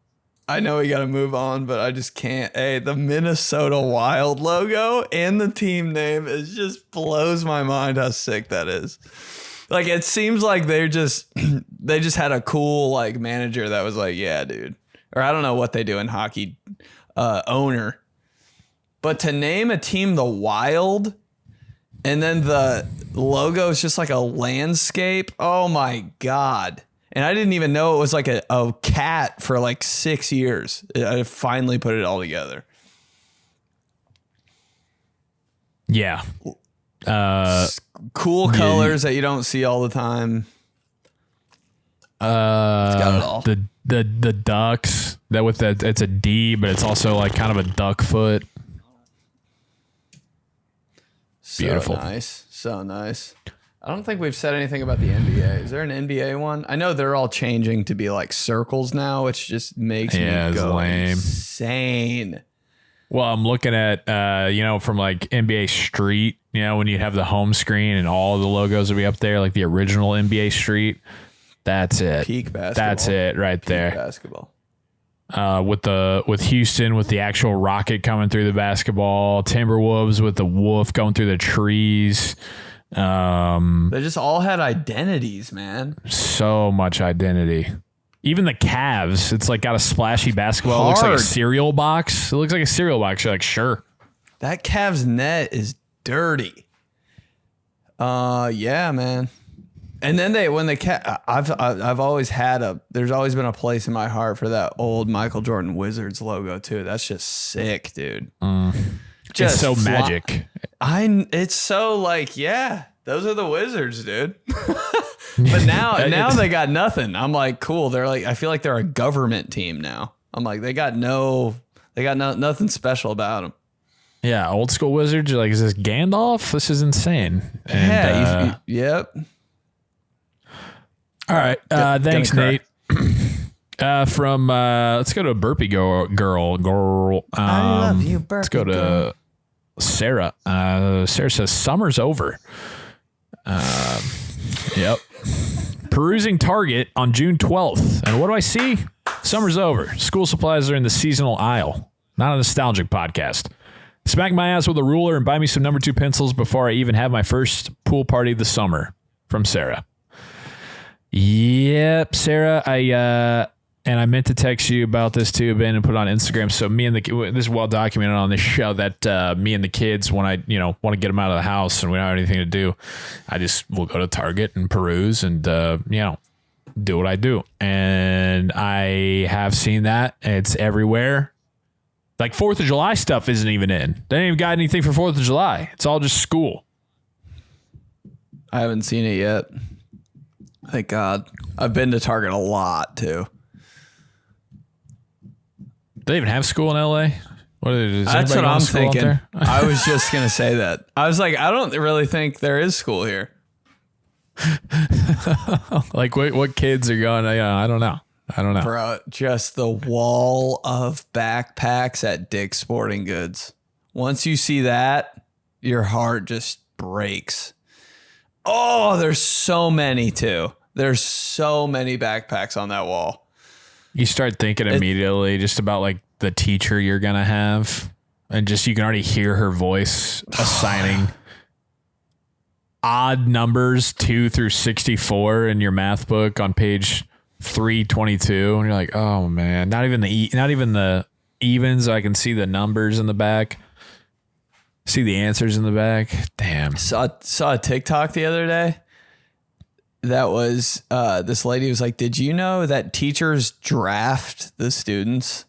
I know we got to move on, but I just can't. Hey, the Minnesota Wild logo and the team name just blows my mind how sick that is. Like, it seems like they just had a cool like manager that was like, yeah, dude. Or I don't know what they do in hockey, owner. But to name a team the Wild and then the logo is just like a landscape. Oh my God. And I didn't even know it was like a cat for like 6 years. I finally put it all together. Yeah. Cool colors that you don't see all the time. It's got it all. The ducks that with that, it's a D, but it's also like kind of a duck foot. Beautiful. So nice. I don't think we've said anything about the NBA. Is there an NBA one? I know they're all changing to be like circles now, which just makes me go lame. Insane. Well, I'm looking at, from like NBA Street, You know, when you have the home screen and all the logos will be up there, like the original NBA street. That's it. Peak basketball. That's it right there. Basketball. With Houston with the actual rocket coming through the basketball, Timberwolves with the wolf going through the trees. They just all had identities, man. So much identity. Even the Cavs, it's like got a splashy basketball. It looks like a cereal box. It looks like a cereal box. You're like, sure. That Cavs net is dirty. Yeah, man. And then I've always had there's always been a place in my heart for that old Michael Jordan Wizards logo too. That's just sick, dude. Just it's so magic. It's so like, yeah, those are the Wizards, dude. But now they got nothing. I'm like, cool. They're like, I feel like they're a government team now. I'm like, they got nothing special about them. Yeah, old school Wizards. You're like, is this Gandalf? This is insane. And, yep. All right. Thanks, Nate. From let's go to a burpee girl. I love you, burpee. Let's go to Sarah. Sarah says summer's over. Yep. Perusing Target on June 12th. And what do I see? Summer's over. School supplies are in the seasonal aisle. Not a nostalgic podcast. Smack my ass with a ruler and buy me some number 2 pencils before I even have my first pool party this summer. From Sarah. Yep, Sarah. I meant to text you about this too, Ben, and put it on Instagram. So this is well documented on this show that me and the kids, when I want to get them out of the house and we don't have anything to do, I just will go to Target and peruse and do what I do. And I have seen that. It's everywhere. Like 4th of July stuff isn't even in. They ain't even got anything for 4th of July. It's all just school. I haven't seen it yet. Thank God. I've been to Target a lot too. Do they even have school in LA? That's what I'm thinking. I was just going to say that. I was like, I don't really think there is school here. Like what kids are going? I don't know. Bro, just the wall of backpacks at Dick's Sporting Goods. Once you see that, your heart just breaks. Oh, there's so many too. There's so many backpacks on that wall. You start thinking immediately just about like the teacher you're going to have. And just you can already hear her voice assigning odd numbers 2 through 64 in your math book on page 322. And you're like, oh man, not even the evens. I can see the numbers in the back. See the answers in the back. Damn. Saw a TikTok the other day. That was this lady was like, did you know that teachers draft the students?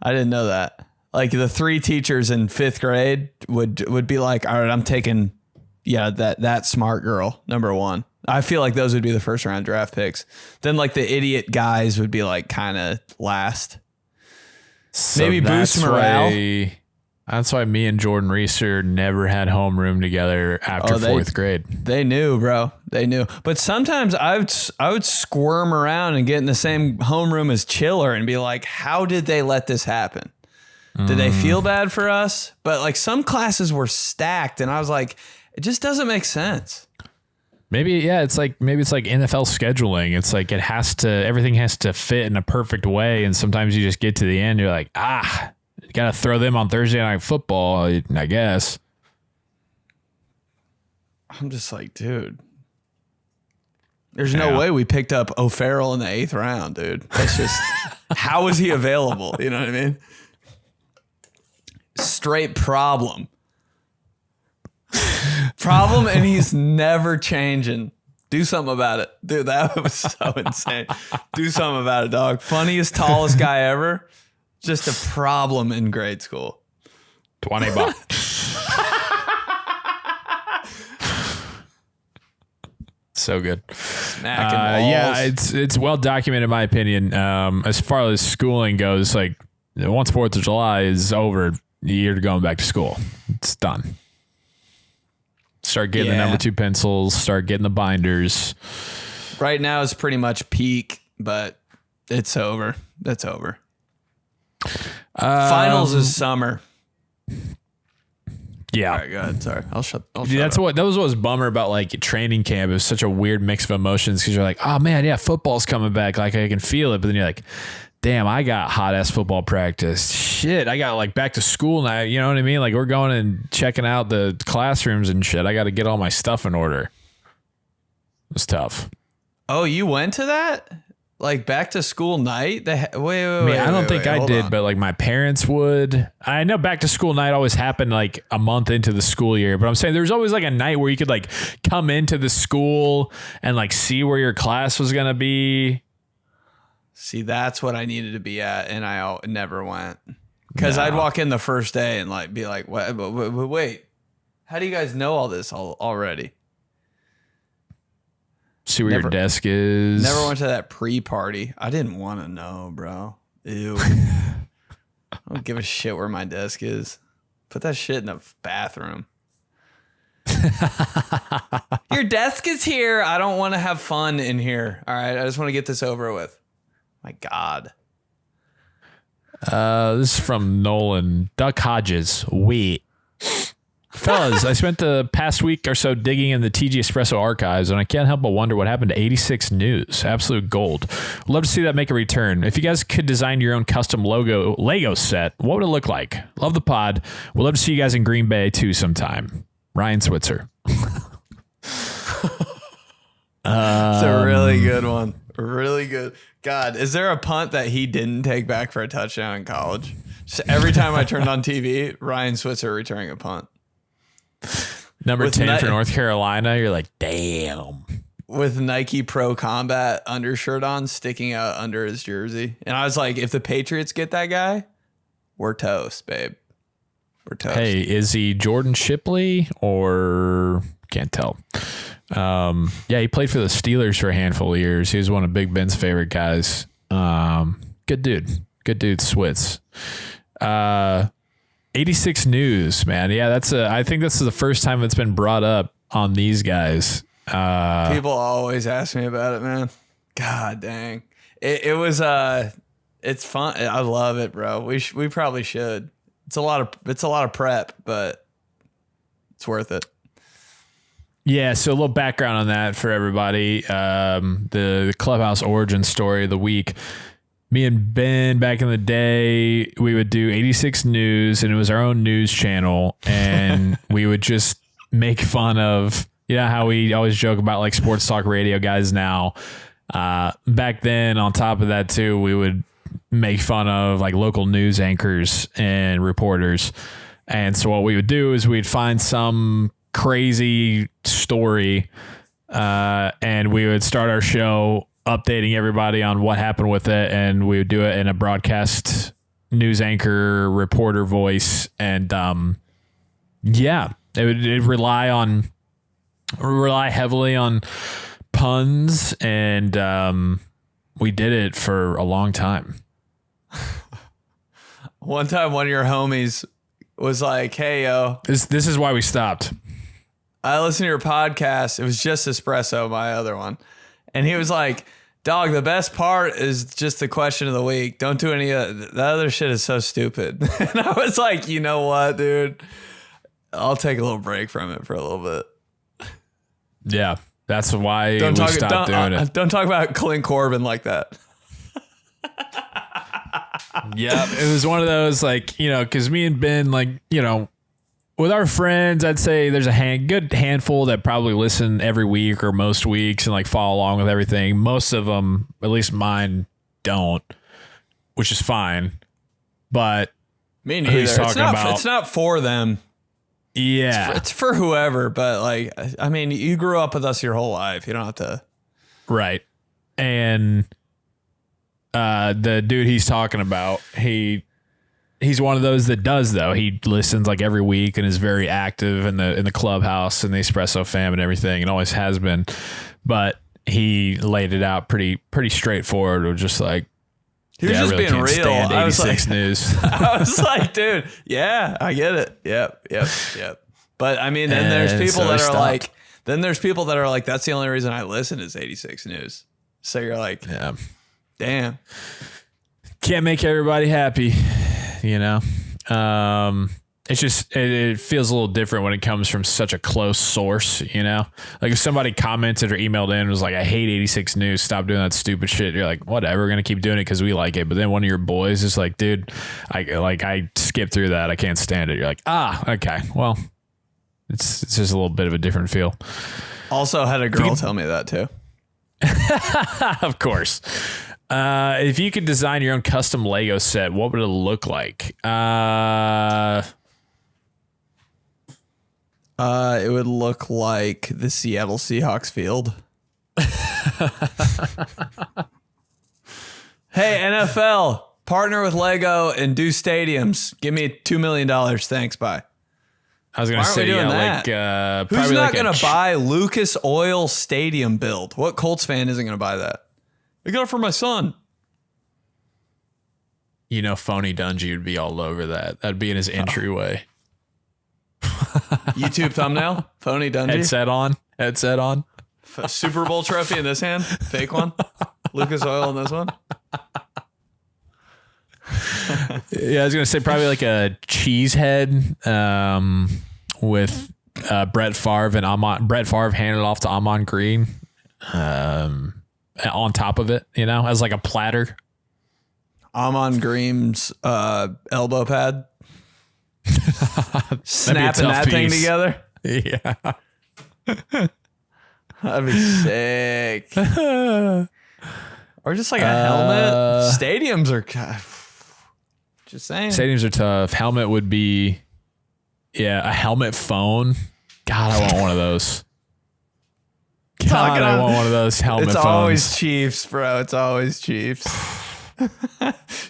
I didn't know that. Like the 3 teachers in 5th grade would be like, all right, I'm taking that smart girl, number 1. I feel like those would be the first round draft picks. Then like the idiot guys would be like kind of last. So maybe boost morale. That's why me and Jordan Reeser never had homeroom together after 4th grade. They knew, bro. They knew. But sometimes I would squirm around and get in the same homeroom as Chiller and be like, how did they let this happen? Did they feel bad for us? But like some classes were stacked and I was like, it just doesn't make sense. Maybe it's like NFL scheduling. It's like everything has to fit in a perfect way. And sometimes you just get to the end, you're like, you got to throw them on Thursday Night Football, I guess. I'm just like, dude. There's no way we picked up O'Farrell in the 8th round, dude. That's just, how is he available? You know what I mean? Straight problem. And he's never changing. Do something about it. Dude, that was so insane. Do something about it, dog. Funniest, tallest guy ever. Just a problem in grade school. $20. So good. Smacking walls. Yeah, it's well documented in my opinion. As far as schooling goes, like once 4th of July is over, you're going back to school. It's done. Start getting the number 2 pencils, start getting the binders. Right now is pretty much peak, but it's over. That's over. Finals is summer. Yeah. All right, go ahead. Sorry. I'll shut That was what was bummer about like training camp. It was such a weird mix of emotions because you're like, oh man, yeah, football's coming back. Like I can feel it. But then you're like, damn, I got hot ass football practice. Shit, I got like back to school now. You know what I mean? Like we're going and checking out the classrooms and shit. I got to get all my stuff in order. It was tough. Oh, you went to that? Like back to school night? Wait. I mean, I don't think I did, but like my parents would. I know back to school night always happened like a month into the school year, but I'm saying there's always like a night where you could like come into the school and like see where your class was going to be. See, that's what I needed to be at, and I never went. Because I'd walk in the first day and like be like, wait, how do you guys know all this already? See where your desk is. Never went to that pre-party. I didn't want to know, bro. Ew. I don't give a shit where my desk is. Put that shit in the bathroom. Your desk is here. I don't want to have fun in here. All right. I just want to get this over with. My God. This is from Nolan. Duck Hodges. Wait. Fellas, I spent the past week or so digging in the TG Espresso Archives, and I can't help but wonder what happened to 86 News. Absolute gold. Love to see that make a return. If you guys could design your own custom Lego set, what would it look like? Love the pod. We'd love to see you guys in Green Bay, too, sometime. Ryan Switzer. It's a really good one. Really good. God, is there a punt that he didn't take back for a touchdown in college? Just every time I turned on TV, Ryan Switzer returning a punt. Number 10 for North Carolina. You're like, damn. With Nike Pro Combat undershirt on, sticking out under his jersey. And I was like, if the Patriots get that guy, we're toast, babe. We're toast. Hey, is he Jordan Shipley or can't tell? Yeah, he played for the Steelers for a handful of years. He was one of Big Ben's favorite guys. Good dude, Switz. 86 News, man. Yeah, I think this is the first time it's been brought up on these guys. People always ask me about it, man. God dang. It was it's fun. I love it, bro. We probably should. It's a lot of prep, but it's worth it. Yeah, so a little background on that for everybody. The Clubhouse origin story of the week. Me and Ben back in the day, we would do 86 News, and it was our own news channel, and we would just make fun of, you know, how we always joke about like sports talk radio guys now. Back then, on top of that too, we would make fun of like local news anchors and reporters. And so what we would do is we'd find some crazy story, and we would start our show updating everybody on what happened with it, and we would do it in a broadcast news anchor reporter voice. And it would rely heavily on puns, and we did it for a long time. One time, one of your homies was like, "Hey, yo, this is why we stopped. I listened to your podcast. It was just Espresso, my other one." And he was like, "Dog, the best part is just the question of the week. Don't do any of the other shit is so stupid." And I was like, you know what, dude? I'll take a little break from it for a little bit. Yeah, that's why we stopped doing it. Don't talk about Clint Corbin like that. Yeah, it was one of those, like, you know, because me and Ben, like, you know, with our friends, I'd say there's a good handful that probably listen every week or most weeks and like follow along with everything. Most of them, at least mine, don't, which is fine. But me neither. It's not for them. Yeah, it's for whoever. But like, I mean, you grew up with us your whole life. You don't have to. Right. And the dude he's talking about, he's one of those that does, though. He listens like every week and is very active in the clubhouse and the Espresso fam and everything, and always has been. But he laid it out pretty straightforward. Or just like, he was just really being real. I was like, News. I was like, dude, yeah, I get it. Yep. But I mean, then there's people that are like, that's the only reason I listen is 86 News. So you're like, yeah, damn, can't make everybody happy. You know, it's just, it feels a little different when it comes from such a close source, you know? Like if somebody commented or emailed in and was like, I hate 86 News, stop doing that stupid shit. You're like, whatever, we're going to keep doing it because we like it. But then one of your boys is like, dude, I skipped through that. I can't stand it. You're like, okay, well, it's just a little bit of a different feel. Also had a girl tell me that too. Of course. If you could design your own custom Lego set, what would it look like? It would look like the Seattle Seahawks field. Hey, NFL, partner with Lego and do stadiums. Give me $2 million. Thanks. Bye. I was going to say, yeah, like, who's not going to buy Lucas Oil Stadium build? What Colts fan isn't going to buy that? I got it for my son. You know, Phony Dungy would be all over that. That'd be in his entryway. YouTube thumbnail, Phony Dungy. Headset on. Super Bowl trophy in this hand, fake one. Lucas Oil in this one. Yeah, I was gonna say probably like a cheese head with Brett Favre and Brett Favre handed off to Amon Green on top of it, you know, as like a platter. Amon Green's elbow pad. Snapping that thing together. Yeah. That'd be sick. Or just like a helmet. Stadiums are just saying. Stadiums are tough. Helmet would be, a helmet phone. God, I want one of those. I want one of those helmet phones. It's always Chiefs, bro. It's always Chiefs.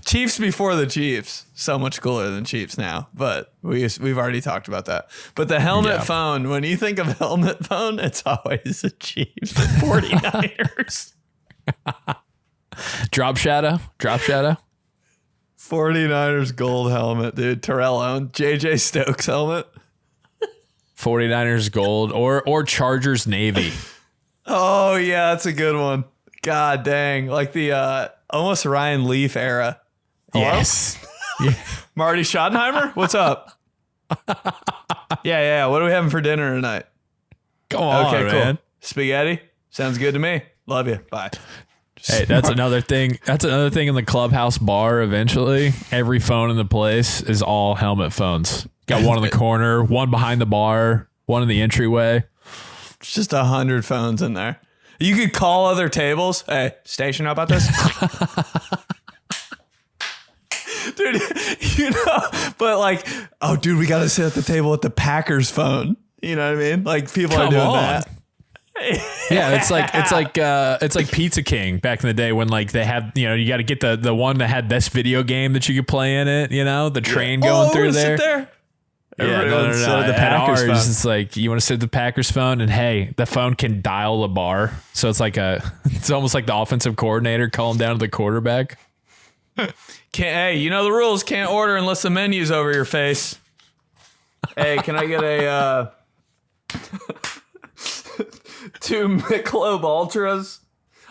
Chiefs before the Chiefs. So much cooler than Chiefs now. But we've already talked about that. But the helmet phone, when you think of helmet phone, it's always the Chiefs. The 49ers. Drop shadow. 49ers gold helmet, dude. Terrell owned JJ Stokes helmet. 49ers gold or Chargers navy. Oh yeah, that's a good one. God dang. Like the almost Ryan Leaf era. Hello? Yes. Yeah. Marty Schottenheimer, what's up? Yeah. What are we having for dinner tonight? Come on, okay, man. Cool. Spaghetti? Sounds good to me. Love you. Bye. Hey, that's another thing. That's another thing in the clubhouse bar eventually. Every phone in the place is all helmet phones. Got one in the corner, one behind the bar, one in the entryway. It's just 100 phones in there. You could call other tables. Hey, station, how about this? Dude, you know, but like, oh, dude, we got to sit at the table with the Packers phone. You know what I mean? Like people are doing that. Yeah, it's like Pizza King back in the day when like they had, you know, you got to get the one that had this video game that you could play in it, you know, the train going through there. Sit there. Yeah, no. The At Packers ours, phone. it's like you want to sit at the Packers phone, and hey, the phone can dial the bar, so it's like it's almost like the offensive coordinator calling down to the quarterback. Hey, you know the rules. Can't order unless the menu's over your face. Hey, can I get a 2 Michelob Ultras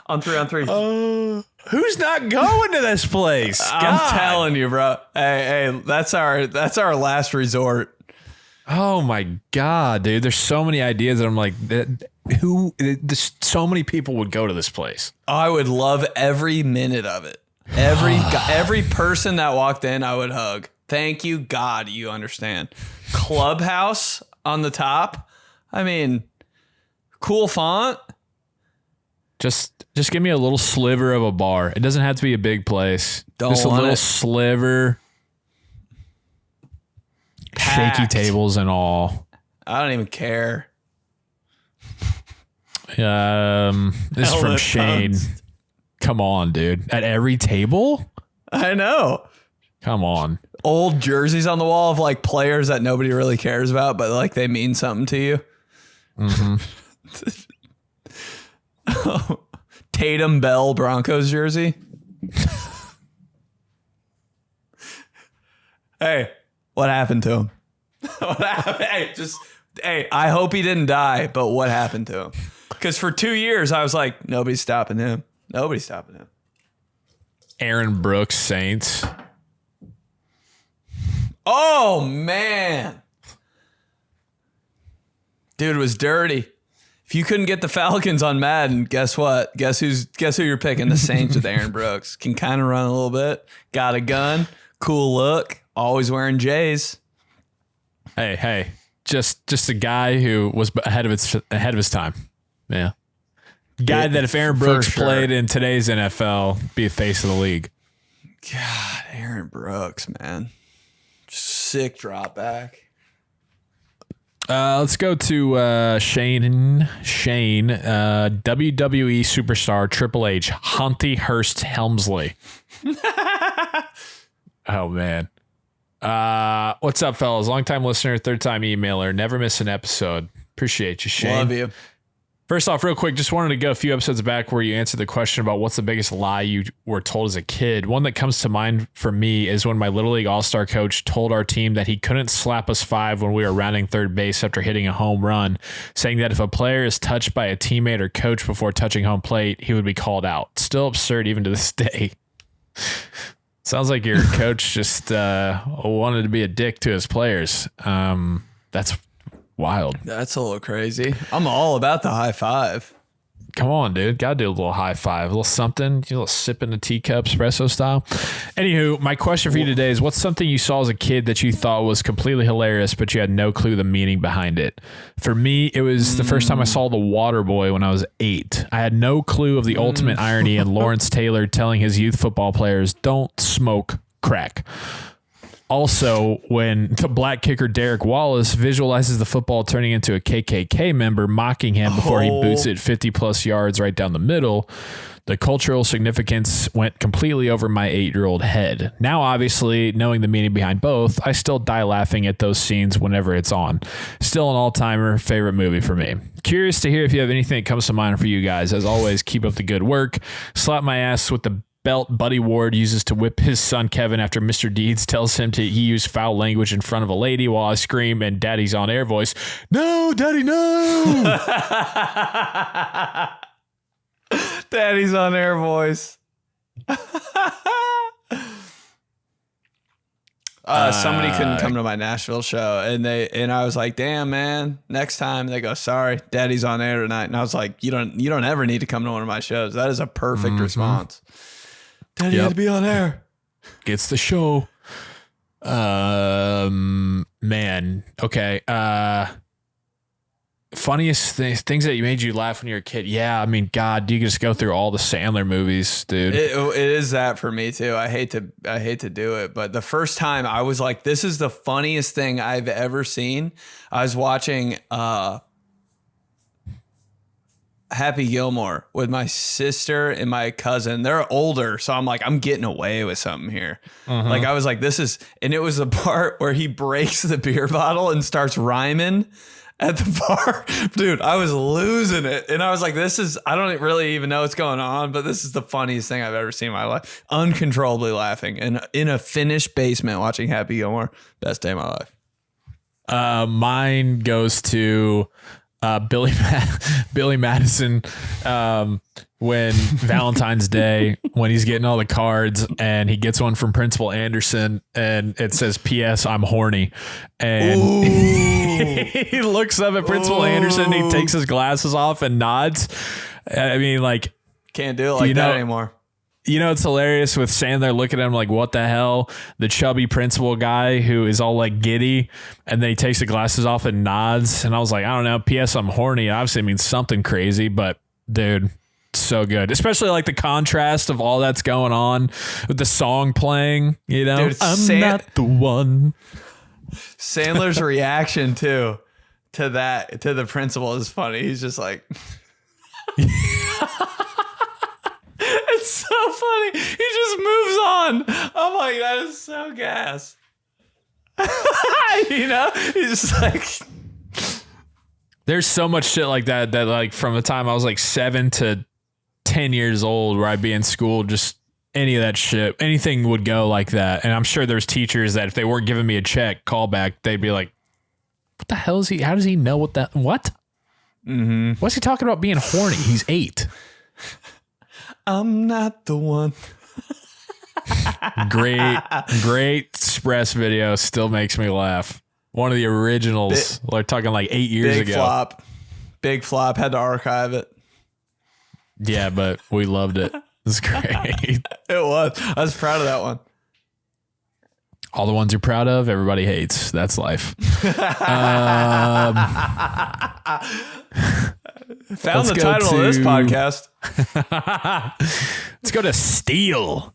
on 3-on-3? Who's not going to this place? I'm telling you, bro. Hey, that's our last resort. Oh my God, dude. There's so many ideas that I'm like, so many people would go to this place. I would love every minute of it. Every person that walked in, I would hug. Thank you, God, you understand. Clubhouse on the top. I mean, cool font. Just give me a little sliver of a bar. It doesn't have to be a big place. Don't just a want little it. sliver. Packed. Shaky tables and all. I don't even care. This is from Helmet Shane. phones. Come on, dude. At every table? I know. Come on. Old jerseys on the wall of like players that nobody really cares about, but like they mean something to you. Mm-hmm. Tatum Bell Broncos jersey. Hey, what happened to him? What happened? Hey, I hope he didn't die, but what happened to him? Because for 2 years, I was like, nobody's stopping him. Nobody's stopping him. Aaron Brooks Saints. Oh, man. Dude, it was dirty. If you couldn't get the Falcons on Madden, guess what? Guess who you're picking? The Saints with Aaron Brooks. Can kind of run a little bit. Got a gun. Cool look. Always wearing J's. Hey. Just a guy who was ahead of his time. Yeah. Guy that if Aaron Brooks played in today's NFL, be a face of the league. God, Aaron Brooks, man. Sick drop back. Let's go to Shane, WWE superstar Triple H, Hunty Hearst Helmsley. Oh, man. What's up, fellas? Long-time listener, third-time emailer. Never miss an episode. Appreciate you, Shane. Love you. First off, real quick, just wanted to go a few episodes back where you answered the question about what's the biggest lie you were told as a kid. One that comes to mind for me is when my Little League All-Star coach told our team that he couldn't slap us 5 when we were rounding third base after hitting a home run, saying that if a player is touched by a teammate or coach before touching home plate, he would be called out. Still absurd even to this day. Sounds like your coach just wanted to be a dick to his players. That's wild. That's a little crazy. I'm all about the high five. Come on, dude. Gotta do a little high five, a little something, a little sip in the teacup, espresso style. Anywho, my question for you today is what's something you saw as a kid that you thought was completely hilarious, but you had no clue the meaning behind it? For me, it was the first time I saw The Water Boy when I was 8. I had no clue of the ultimate irony in Lawrence Taylor telling his youth football players, don't smoke crack. Also, when the black kicker Derek Wallace visualizes the football turning into a KKK member mocking him before he boots it 50 plus yards right down the middle, the cultural significance went completely over my 8-year-old head. Now, obviously, knowing the meaning behind both, I still die laughing at those scenes whenever it's on. Still an all-timer, favorite movie for me. Curious to hear if you have anything that comes to mind for you guys. As always, keep up the good work. Slap my ass with the belt Buddy Ward uses to whip his son Kevin after Mr. Deeds tells him he used foul language in front of a lady while I scream and Daddy's on air voice, no, Daddy, no. Daddy's on air voice. Somebody couldn't come to my Nashville show and I was like, damn, man, next time. They go, sorry, Daddy's on air tonight. And I was like, you don't ever need to come to one of my shows. That is a perfect response. Daddy had to be on air. Gets the show. Man. Okay. Funniest things that made you laugh when you were a kid. Yeah. I mean, God, you can just go through all the Sandler movies, dude. It is that for me too. I hate to do it, but the first time I was like, this is the funniest thing I've ever seen. I was watching, Happy Gilmore with my sister and my cousin. They're older, so I'm like, I'm getting away with something here. Like I was like, and it was the part where he breaks the beer bottle and starts rhyming at the bar. Dude, I was losing it. And I was like, I don't really even know what's going on, but this is the funniest thing I've ever seen in my life. Uncontrollably laughing and in a finished basement watching Happy Gilmore. Best day of my life. Mine goes to Billy Madison when Valentine's Day, when he's getting all the cards and he gets one from Principal Anderson and it says, P.S. I'm horny. And he looks up at Principal Anderson and he takes his glasses off and nods. I mean, like, can't do it like that anymore. You know, it's hilarious with Sandler looking at him like, what the hell? The chubby principal guy who is all like giddy. And then he takes the glasses off and nods. And I was like, I don't know. P.S. I'm horny. Obviously it means something crazy, but dude, so good. Especially like the contrast of all that's going on with the song playing, you know, dude, I'm not the one. Sandler's reaction to that, to the principal is funny. He's just like, it's so funny. He just moves on. I'm like, that is so gas. You know, he's just like, there's so much shit like that like from the time I was like 7 to 10 years old where I'd be in school, just any of that shit, anything would go like that. And I'm sure there's teachers that if they weren't giving me a check callback, they'd be like, what the hell is he? How does he know what? Mm-hmm. What's he talking about being horny? He's 8. I'm not the one. Great Express video. Still makes me laugh. One of the originals. We're talking like 8 years ago. Big flop. Had to archive it. Yeah, but we loved it. It was great. It was. I was proud of that one. All the ones you're proud of, everybody hates. That's life. Found the title of this podcast. Let's go to Steel.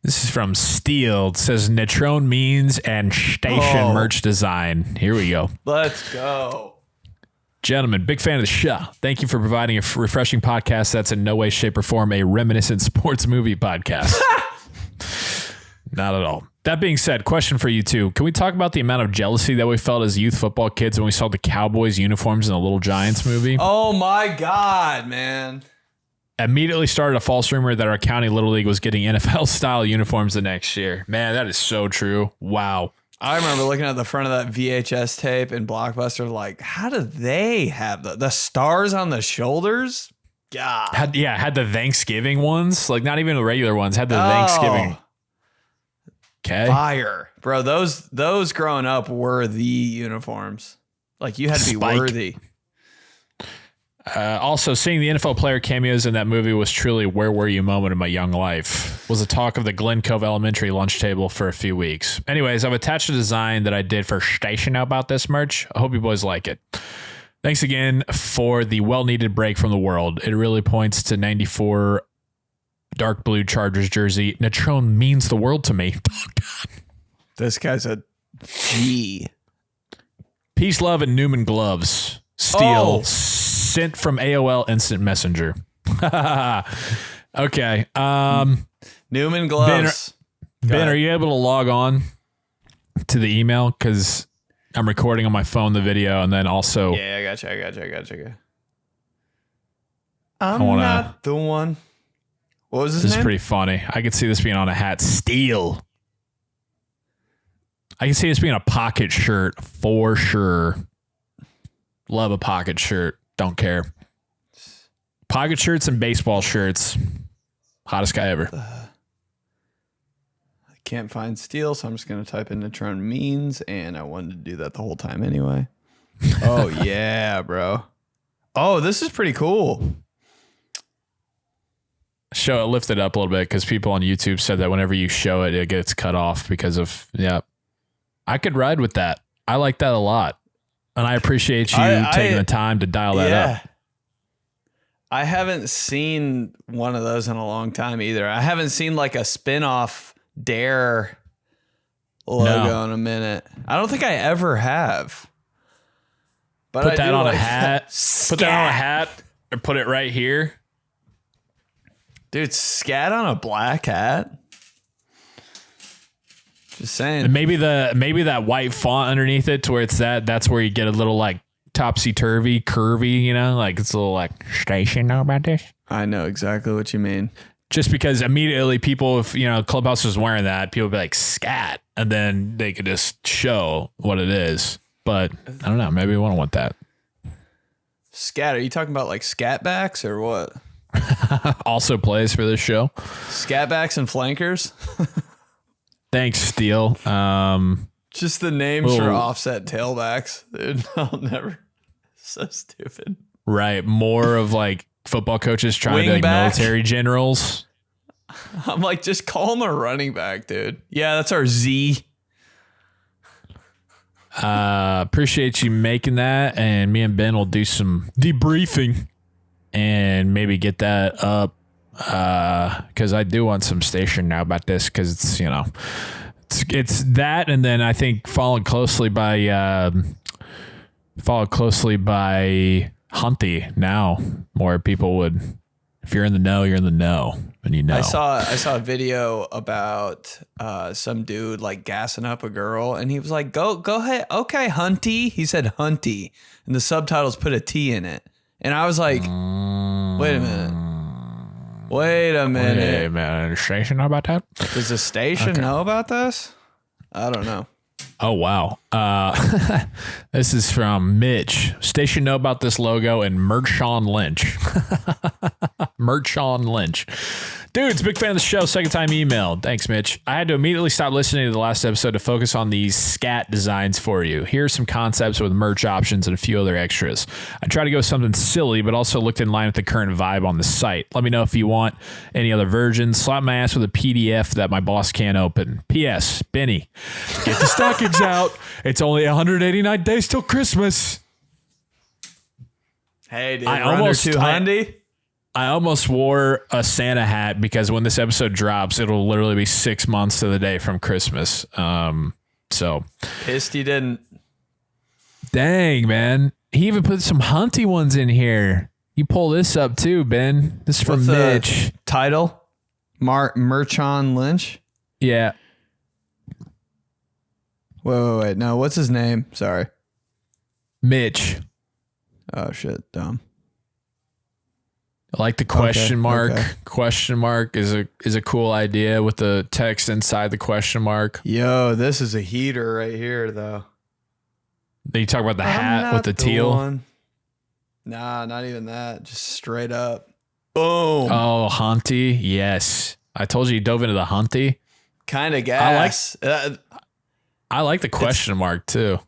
This is from Steel. It says Netrone Means and Station Merch Design. Here we go. Let's go. Gentlemen, big fan of the show. Thank you for providing a refreshing podcast that's in no way, shape, or form a reminiscent sports movie podcast. Not at all. That being said, question for you two. Can we talk about the amount of jealousy that we felt as youth football kids when we saw the Cowboys uniforms in the Little Giants movie? Oh my God, man. Immediately started a false rumor that our county Little League was getting NFL-style uniforms the next year. Man, that is so true. Wow. I remember looking at the front of that VHS tape in Blockbuster like, how do they have the stars on the shoulders? God. Had the Thanksgiving ones. Like, not even the regular ones. Had the Thanksgiving. Okay. Fire. Bro, those growing up were the uniforms. Like, you had to be worthy. Also, seeing the NFL player cameos in that movie was truly where were you moment in my young life. Was the talk of the Glen Cove Elementary lunch table for a few weeks. Anyways, I've attached a design that I did for Station About This merch. I hope you boys like it. Thanks again for the well-needed break from the world. It really points to 94 dark blue Chargers jersey. Netrone means the world to me. This guy's a G. Peace, love, and Newman gloves. Steel. Sent from AOL Instant Messenger. Okay. Newman gloves. Ben, are you able to log on to the email? Because I'm recording on my phone the video, and then also... Yeah, I got you. I'm not the one. What was his name? This is pretty funny. I could see this being on a hat. Steel. I can see this being a pocket shirt for sure. Love a pocket shirt. Don't care. Pocket shirts and baseball shirts. Hottest guy ever. I can't find Steel, so I'm just going to type in Netrone Means, and I wanted to do that the whole time anyway. Oh, yeah, bro. Oh, this is pretty cool. Show it, lift it up a little bit because people on YouTube said that whenever you show it, it gets cut off because of, I could ride with that. I like that a lot. And I appreciate you taking the time to dial that up. I haven't seen one of those in a long time either. I haven't seen like a spin-off Dare logo in a minute. I don't think I ever have. But put that on a hat. Put that on a hat or put it right here. Dude, scat on a black hat. Just saying. And maybe that white font underneath it to where it's that's where you get a little like topsy-turvy, curvy, like it's a little like Station Know About This. I know exactly what you mean. Just because immediately people, if Clubhouse was wearing that, people would be like scat, and then they could just show what it is. But I don't know, maybe we don't want that. Scat, are you talking about like scatbacks or what? Also plays for this show. Scatbacks and flankers. Thanks, Steel. Just the names for offset tailbacks, dude. I'll never. So stupid. Right. More of like football coaches trying to be like military generals. I'm like, just call him a running back, dude. Yeah, that's our Z. Appreciate you making that. And me and Ben will do some debriefing and maybe get that up. Because I do want some Station Now About This because it's, it's that. And then I think followed closely by Hunty now. More people would, if you're in the know, you're in the know. And I saw a video about some dude like gassing up a girl, and he was like, go ahead. Okay, Hunty. He said Hunty, and the subtitles put a T in it. And I was like, wait a minute. Wait a minute. Station know about that? Does the station know about this? I don't know. Oh, wow. This is from Mitch. Station know about this logo and Merchon Lynch. Merch on Lynch. Dudes, big fan of the show. Second time email. Thanks, Mitch. I had to immediately stop listening to the last episode to focus on these scat designs for you. Here's some concepts with merch options and a few other extras. I try to go with something silly, but also looked in line with the current vibe on the site. Let me know if you want any other versions. Slap my ass with a PDF that my boss can't open. P.S. Benny, get the stockings out. It's only 189 days till Christmas. Hey, dude, I almost wore a Santa hat because when this episode drops, it'll literally be 6 months to the day from Christmas. So pissed you didn't. Dang, man. He even put some hunty ones in here. You pull this up too, Ben. This is from Mitch. Title? Merch on Lynch? Yeah. Wait. No, what's his name? Sorry. Mitch. Oh, shit. Dumb. I like the question mark. Okay. Question mark is a cool idea with the text inside the question mark. Yo, this is a heater right here, though. Then you talk about the hat with the teal. One. Nah, not even that. Just straight up. Boom. Oh, hunty. Yes. I told you dove into the hunty. Kind of gas. I like the question mark too.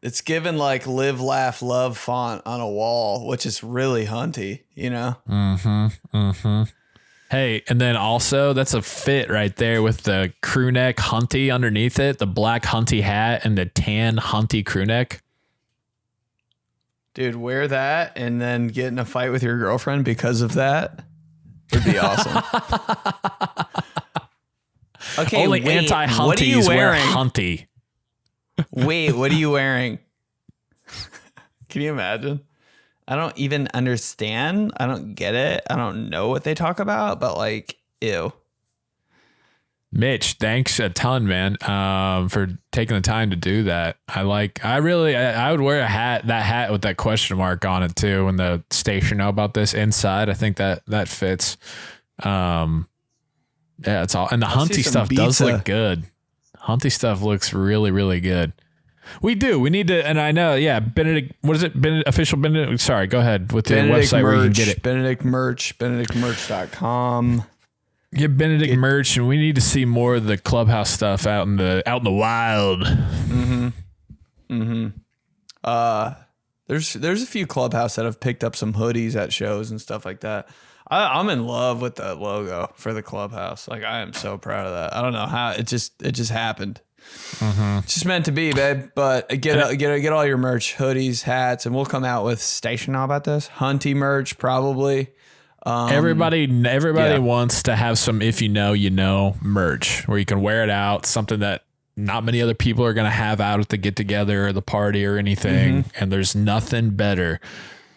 It's given like live, laugh, love font on a wall, which is really hunty, you know? Hey, and then also that's a fit right there with the crew neck hunty underneath it, the black hunty hat and the tan hunty crew neck. Dude, wear that and then get in a fight with your girlfriend because of that. It'd be awesome. Okay, only anti-hunties wear hunty. Wait, what are you wearing? Can you imagine? I don't even understand. I don't get it. I don't know what they talk about, but like, ew. Mitch, thanks a ton, man, for taking the time to do that. I would wear that hat with that question mark on it too. When the station know about this inside, I think that fits. Yeah, it's all. And the hunty stuff does look good. Hunty stuff looks really, really good. We do. We need to, and I know, yeah, Benedict, what is it? Official Benedict. Sorry, go ahead with the website where you can get it. Benedict merch, benedictmerch.com. Get Benedict merch, and we need to see more of the clubhouse stuff out in the wild. There's a few clubhouse that have picked up some hoodies at shows and stuff like that. I'm in love with the logo for the clubhouse. Like, I am so proud of that. I don't know how it just happened. It's just meant to be, babe. But get all your merch, hoodies, hats, and we'll come out with station all about this hunty merch probably. Everybody wants to have some if you know merch where you can wear it out, something that not many other people are going to have out at the get together or the party or anything. And there's nothing better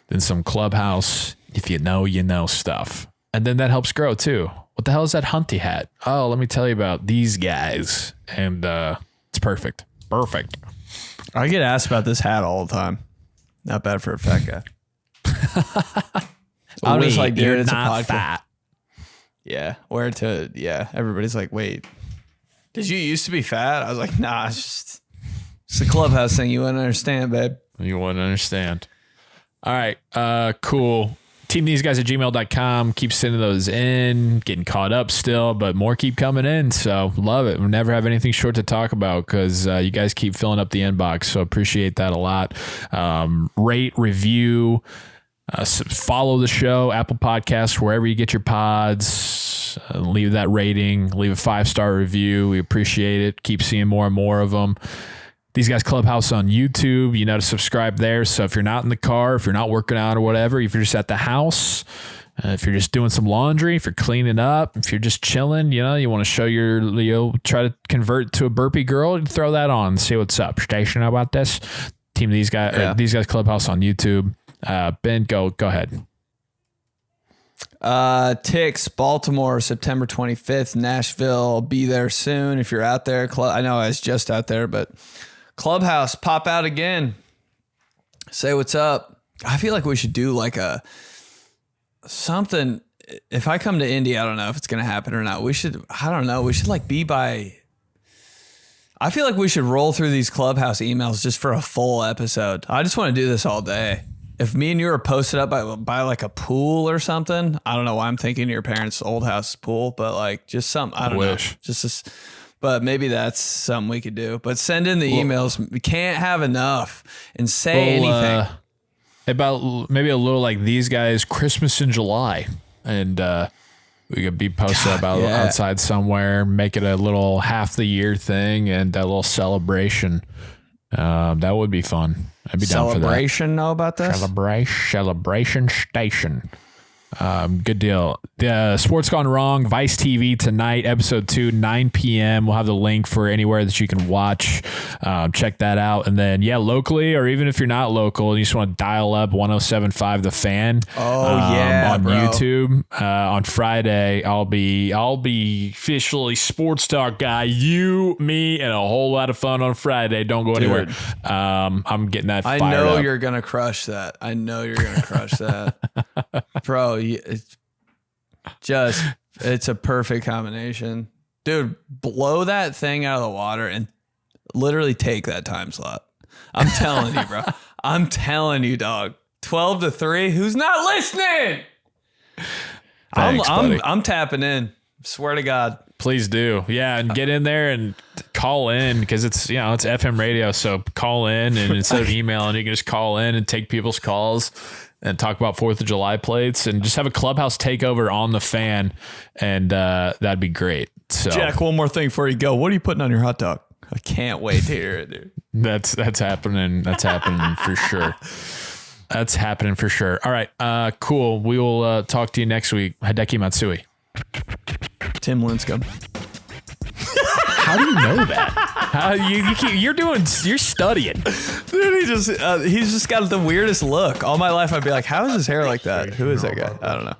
than some clubhouse if you know stuff. And then that helps grow too. What the hell is that hunty hat? Oh, let me tell you about these guys. And it's perfect. Perfect. I get asked about this hat all the time. Not bad for a fat guy. I'm just like, dude, it's not a podcast. Fat. Yeah. Everybody's like, wait, did you used to be fat? I was like, nah, it's a clubhouse thing. You wouldn't understand, babe. You wouldn't understand. All right. Cool. teamtheseguys@gmail.com. Keep sending those in, getting caught up still, but more keep coming in. So love it. We'll never have anything short to talk about because you guys keep filling up the inbox. So appreciate that a lot. Rate, review, follow the show, Apple Podcasts, wherever you get your pods. Leave that rating, leave a 5-star review. We appreciate it. Keep seeing more and more of them. These Guys Clubhouse on YouTube, you know to subscribe there. So if you're not in the car, if you're not working out or whatever, if you're just at the house, if you're just doing some laundry, if you're cleaning up, if you're just chilling, you want to show try to convert to a burpee girl, throw that on and see what's up. Station, how about this? These Guys Clubhouse on YouTube. Ben, go ahead. Tix, Baltimore, September 25th, Nashville. Be there soon if you're out there. I know I was just out there, but Clubhouse, pop out again. Say what's up. I feel like we should do like something. If I come to Indy, I don't know if it's going to happen or not. We should like be by. I feel like we should roll through these Clubhouse emails just for a full episode. I just want to do this all day. if me and you were posted up by like a pool or something, I don't know why I'm thinking your parents' old house pool, but like just something, I don't know. But maybe that's something we could do. But send in the emails. We can't have enough and say anything. About maybe a little like these guys, Christmas in July. And we could be posted outside somewhere, make it a little half the year thing and a little celebration. That would be fun. I'd be down for that. Celebration know about this? Celebration station. Good deal. Sports Gone Wrong, Vice TV tonight, episode 2, 9 p.m. We'll have the link for anywhere that you can watch. Check that out. And then, locally, or even if you're not local and you just want to dial up 107.5 The Fan. On bro. YouTube. On Friday, I'll be officially sports talk guy. You, me, and a whole lot of fun on Friday. Don't go anywhere. I'm getting that fired up. I know you're going to crush that. Bro, it's a perfect combination. Dude, blow that thing out of the water and literally take that time slot. I'm telling you, bro. I'm telling you, dog. 12 to 3. Who's not listening? Thanks, buddy. I'm tapping in. Swear to God. Please do. Yeah, and get in there and call in because it's FM radio, so call in and instead of emailing, you can just call in and take people's calls and talk about 4th of July plates and just have a clubhouse takeover on the Fan, and that'd be great. So Jack, one more thing before you go. What are you putting on your hot dog? I can't wait to hear it, dude. That's happening. That's happening for sure. That's happening for sure. All right. Cool. We will talk to you next week. Hideki Matsui. Tim Lincecum. How do you know that? You're studying. Dude, he's just got the weirdest look. All my life I'd be like, how is his hair like that? Who is that guy? I don't know.